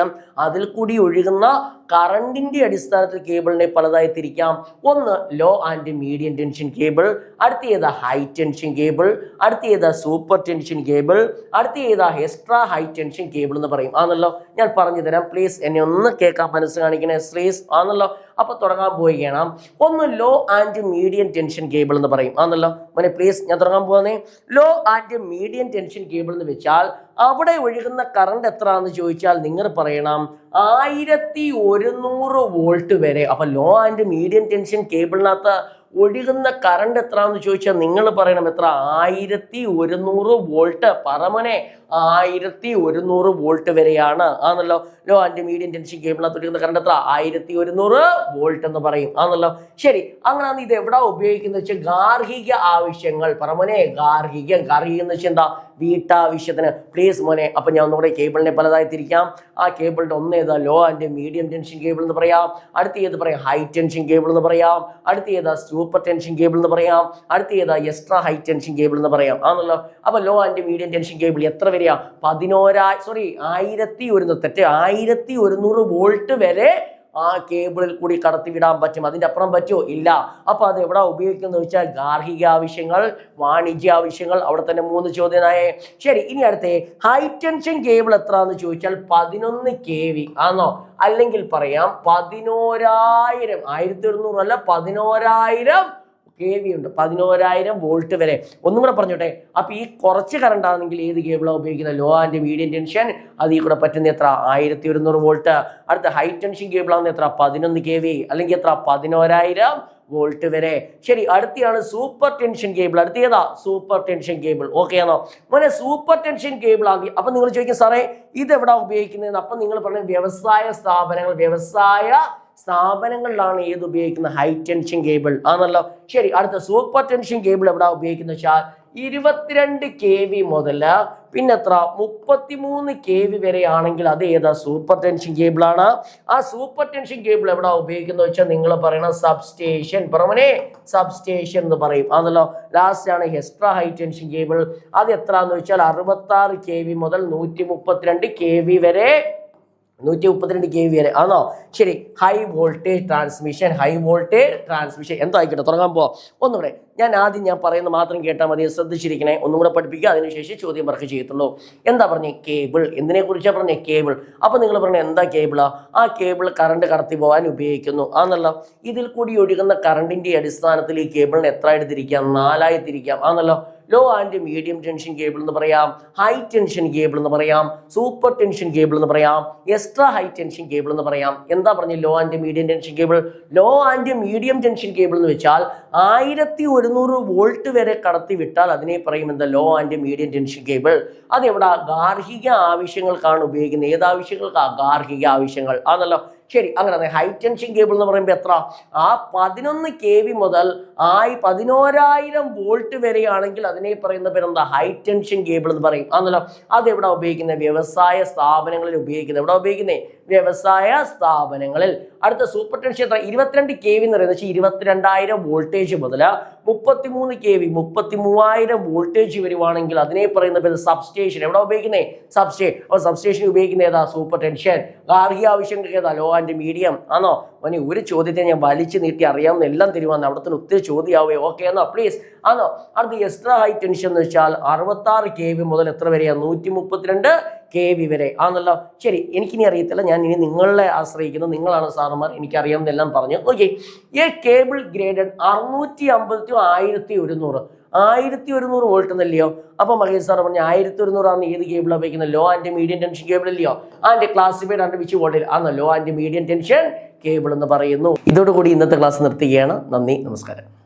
അതിൽ കൂടി ഒഴുകുന്ന കറണ്ടിന്റെ അടിസ്ഥാനത്തിൽ കേബിളിനെ പലതായി തിരിക്കാം. ഒന്ന് law and medium tension cable, അടുത്ത ഏതാ ഹൈ ടെൻഷൻ കേബിൾ, അടുത്ത ഏതാ സൂപ്പർ ടെൻഷൻ കേബിൾ, അടുത്ത ഏതാ എക്സ്ട്രാ ഹൈ ടെൻഷൻ കേബിൾ എന്ന് പറയും ആണല്ലോ. ഞാൻ പറഞ്ഞു തരാം, പ്ലീസ് എന്നെ ഒന്ന് കേൾക്കാൻ മനസ്സ് കാണിക്കണേ ശ്രീസ് ആണല്ലോ. അപ്പൊ തുടങ്ങാൻ പോവുകയാണ്. ഒന്ന് law and medium tension cable എന്ന് പറയും ആണല്ലോ മോനെ. പ്ലീസ് ഞാൻ തുടങ്ങാൻ പോകുന്നേ. Law and medium tension cable എന്ന് വെച്ചാൽ അവിടെ ഒഴുകുന്ന കറണ്ട് എത്ര എന്ന് ചോദിച്ചാൽ നിങ്ങൾ പറയണം 1100 വോൾട്ട് വരെ. അപ്പൊ ലോ ആൻഡ് മീഡിയം ടെൻഷൻ കേബിളിനകത്ത് ഒഴുകുന്ന കറണ്ട് എത്രയാണെന്ന് ചോദിച്ചാൽ നിങ്ങൾ പറയണം എത്ര? 1100 വോൾട്ട്. പറമനെ 1100 വോൾട്ട് വരെയാണ് ആണല്ലോ. ലോ ആൻഡ് മീഡിയം ടെൻഷൻ കേബിളിനകത്ത് ഒഴുകുന്ന കറണ്ട് എത്ര? 1100 വോൾട്ട് എന്ന് പറയും ആണല്ലോ. ശരി, അങ്ങനെയാണ് ഇത് എവിടെ ഉപയോഗിക്കുന്നത് വെച്ചാൽ ഗാർഹിക ആവശ്യങ്ങൾ. പറമനെ ഗാർഹികം എന്ന് വെച്ചാൽ എന്താ? വീട്ടാവശ്യത്തിന്. പ്ലീസ് മോനെ. അപ്പൊ ഞാൻ ഒന്നുകൂടെ കേബിളിനെ പലതായി തിരിക്കാം. ആ കേബിളിന്റെ ഒന്ന് ഏതാ? Law and medium tension cable എന്ന് പറയാം. അടുത്ത ഏത് പറയാം? ഹൈ ടെൻഷൻ കേബിൾ എന്ന് പറയാം. അടുത്ത ഏതാ? സൂപ്പർ ടെൻഷൻ കേബിൾ എന്ന് പറയാം. അടുത്ത ഏതാ? എക്സ്ട്രാ ഹൈ ടെൻഷൻ കേബിൾ എന്ന് പറയാം ആണല്ലോ. അപ്പൊ law and medium tension cable എത്ര വരെയാ? 1100 വോൾട്ട് വരെ ആ കേബിളിൽ കൂടി കടത്തിവിടാൻ പറ്റും. അതിന്റെ അപ്പുറം പറ്റുമോ? ഇല്ല. അപ്പൊ അത് എവിടെ ഉപയോഗിക്കുന്നത് വെച്ചാൽ ഗാർഹിക ആവശ്യങ്ങൾ, വാണിജ്യ ആവശ്യങ്ങൾ. അവിടെ തന്നെ 3 ചോദ്യനായേ. ശരി, ഇനി അടുത്ത ഹൈ ടെൻഷൻ കേബിൾ എത്ര എന്ന് ചോദിച്ചാൽ 11 kV ആണോ? അല്ലെങ്കിൽ പറയാം 11,000, 1100 അല്ല 11,000 kV ഉണ്ട്, 11,000 വോൾട്ട് വരെ. ഒന്നും കൂടെ പറഞ്ഞോട്ടെ. അപ്പൊ ഈ കുറച്ച് കറണ്ട് ആണെങ്കിൽ ഏത് കേബിളാണ് ഉപയോഗിക്കുന്നത്? Low and medium tension. അതിൽ കൂടെ പറ്റുന്ന എത്ര? 1100 വോൾട്ട്. അടുത്ത ഹൈ ടെൻഷൻ കേബിളാണെന്ന് എത്ര? 11 kV അല്ലെങ്കിൽ എത്ര? 11,000 വോൾട്ട് വരെ. ശരി, അടുത്തയാണ് സൂപ്പർ ടെൻഷൻ കേബിൾ. അടുത്ത ഏതാ? Super tension cable. ഓക്കെ ആണോ മോനെ? സൂപ്പർ ടെൻഷൻ കേബിൾ ആദ്യം. അപ്പൊ നിങ്ങൾ ചോദിക്കും സാറേ ഇതെവിടാ ഉപയോഗിക്കുന്നത്? അപ്പൊ നിങ്ങൾ പറഞ്ഞ വ്യവസായ സ്ഥാപനങ്ങളിലാണ് ഏത് ഉപയോഗിക്കുന്നത്? ഹൈ ടെൻഷൻ കേബിൾ ആണല്ലോ. ശരി, അടുത്ത സൂപ്പർ ടെൻഷൻ കേബിൾ എവിടെ ഉപയോഗിക്കുന്നത് വെച്ചാൽ 22 kV മുതൽ പിന്നെ എത്ര? 33 kV വരെ ആണെങ്കിൽ അത് ഏതാ? സൂപ്പർ ടെൻഷൻ കേബിൾ ആണ്. ആ സൂപ്പർ ടെൻഷൻ കേബിൾ എവിടെ ഉപയോഗിക്കുന്നത് വെച്ചാൽ നിങ്ങൾ പറയണം സബ്സ്റ്റേഷൻ. പറമനെ സബ്സ്റ്റേഷൻ എന്ന് പറയും ആണല്ലോ. ലാസ്റ്റ് ആണ് എക്സ്ട്രാ ഹൈ ടെൻഷൻ കേബിൾ. അത് എത്ര എന്ന് വെച്ചാൽ 66 kV മുതൽ 132 kV വരെ, 132 kV വരെ ആണോ. ശരി, ഹൈ വോൾട്ടേജ് ട്രാൻസ്മിഷൻ. എന്തോ ആയിക്കോട്ടെ, തുടങ്ങാൻ പോവാം. ഒന്നുകൂടെ ഞാൻ പറയുന്നത് മാത്രം കേട്ടാൽ മതി, ശ്രദ്ധിച്ചിരിക്കണേ. ഒന്നും കൂടെ പഠിപ്പിക്കുക, അതിനുശേഷം ചോദ്യം വർക്ക് ചെയ്യത്തുള്ളൂ. എന്താ പറഞ്ഞേ? കേബിൾ. എന്തിനെ കുറിച്ചാണ് പറഞ്ഞേ? കേബിൾ. അപ്പൊ നിങ്ങൾ പറഞ്ഞ എന്താ കേബിളാ? ആ കേബിൾ കറണ്ട് കടത്തി പോകാൻ ഉപയോഗിക്കുന്നു ആണല്ലോ. ഇതിൽ കൂടി ഒഴുകുന്ന കറണ്ടിന്റെ അടിസ്ഥാനത്തിൽ ഈ കേബിളിനെ എത്ര ആയിട്ട് തിരിക്കാം? 4 ആയി തിരിക്കാം ആണല്ലോ. Law and medium tension cable എന്ന് പറയാം, ഹൈ ടെൻഷൻ കേബിൾ എന്ന് പറയാം, സൂപ്പർ ടെൻഷൻ കേബിൾ എന്ന് പറയാം, എക്സ്ട്രാ ഹൈ ടെൻഷൻ കേബിൾ എന്ന് പറയാം. എന്താ പറഞ്ഞ law and medium tension cable? Law and medium tension cable എന്ന് വെച്ചാൽ 1100 വോൾട്ട് വരെ കടത്തി വിട്ടാൽ അതിനെ പറയും എന്താ? Law and medium tension cable. അതെവിടെ? ഗാർഹിക ആവശ്യങ്ങൾക്കാണ് ഉപയോഗിക്കുന്നത്. ഏതാവശ്യങ്ങൾക്കാ? ഗാർഹിക ആവശ്യങ്ങൾ ആണല്ലോ. ശരി, അങ്ങനെ ഹൈ ടെൻഷൻ കേബിൾ എന്ന് പറയുമ്പോൾ എത്ര? ആ 11 kV മുതൽ 11,000 വോൾട്ട് വരെയാണെങ്കിൽ അതിനെ പറയുന്ന പേരെന്താ? ഹൈ ടെൻഷൻ കേബിൾ എന്ന് പറയും. ആണല്ലോ. അത് എവിടെ ഉപയോഗിക്കുന്നത്? വ്യവസായ സ്ഥാപനങ്ങളിൽ ഉപയോഗിക്കുന്നത്. എവിടെ ഉപയോഗിക്കുന്നത്? വ്യവസായ സ്ഥാപനങ്ങളിൽ. അടുത്ത സൂപ്പർ ടെൻഷൻ എത്ര? 22 kV എന്ന് പറയുന്നത് 22,000 വോൾട്ടേജ് മുതൽ 33 kV 33,000 വോൾട്ടേജ് വരുവാണെങ്കിൽ അതിനെ പറയുന്ന പേര് സബ്സ്റ്റേഷൻ. എവിടെ ഉപയോഗിക്കുന്നത്? സബ്സ്റ്റേഷൻ. അപ്പോൾ സബ്സ്റ്റേഷൻ ഉപയോഗിക്കുന്ന ഏതാ? Super tension. ഗാർഹിക ആവശ്യങ്ങൾക്ക് ഏതാ? Law and medium. ആണോ? അവന് ഒരു ചോദ്യത്തെ ഞാൻ വലിച്ചു നീട്ടി അറിയാവുന്ന എല്ലാം തരുവാന്ന് അവിടത്തെ ഒത്തിരി ചോദ്യമാവേ? ഓക്കെ ആണോ? പ്ലീസ്. ആണോ? അടുത്ത എക്സ്ട്രാ ഹൈ ടെൻഷൻ എന്ന് വെച്ചാൽ 66 kV മുതൽ എത്ര വരെയാണ്? 132 kV വരെ. ആണല്ലോ. ശരി, എനിക്കിനി അറിയത്തില്ല, ഞാൻ ഇനി നിങ്ങളെ ആശ്രയിക്കുന്നു. നിങ്ങളാണ് സാറുമാർ, എനിക്കറിയാവുന്നതെല്ലാം പറഞ്ഞു. Okay. A cable graded 650 to 1100 1100 volt എന്നല്ലയോ? അപ്പൊ മഹേഷ് സാർ പറഞ്ഞു 1100 ആണ് ഏത് കേബിൾ ഉപയോഗിക്കുന്നത്? Low and medium tension cable അല്ലയോ? And classified and which voltage ആണ് low and medium tension cable എന്ന് പറയുന്നു. ഇതോടുകൂടി ഇന്നത്തെ ക്ലാസ് നിർത്തുകയാണ്. നന്ദി, നമസ്കാരം.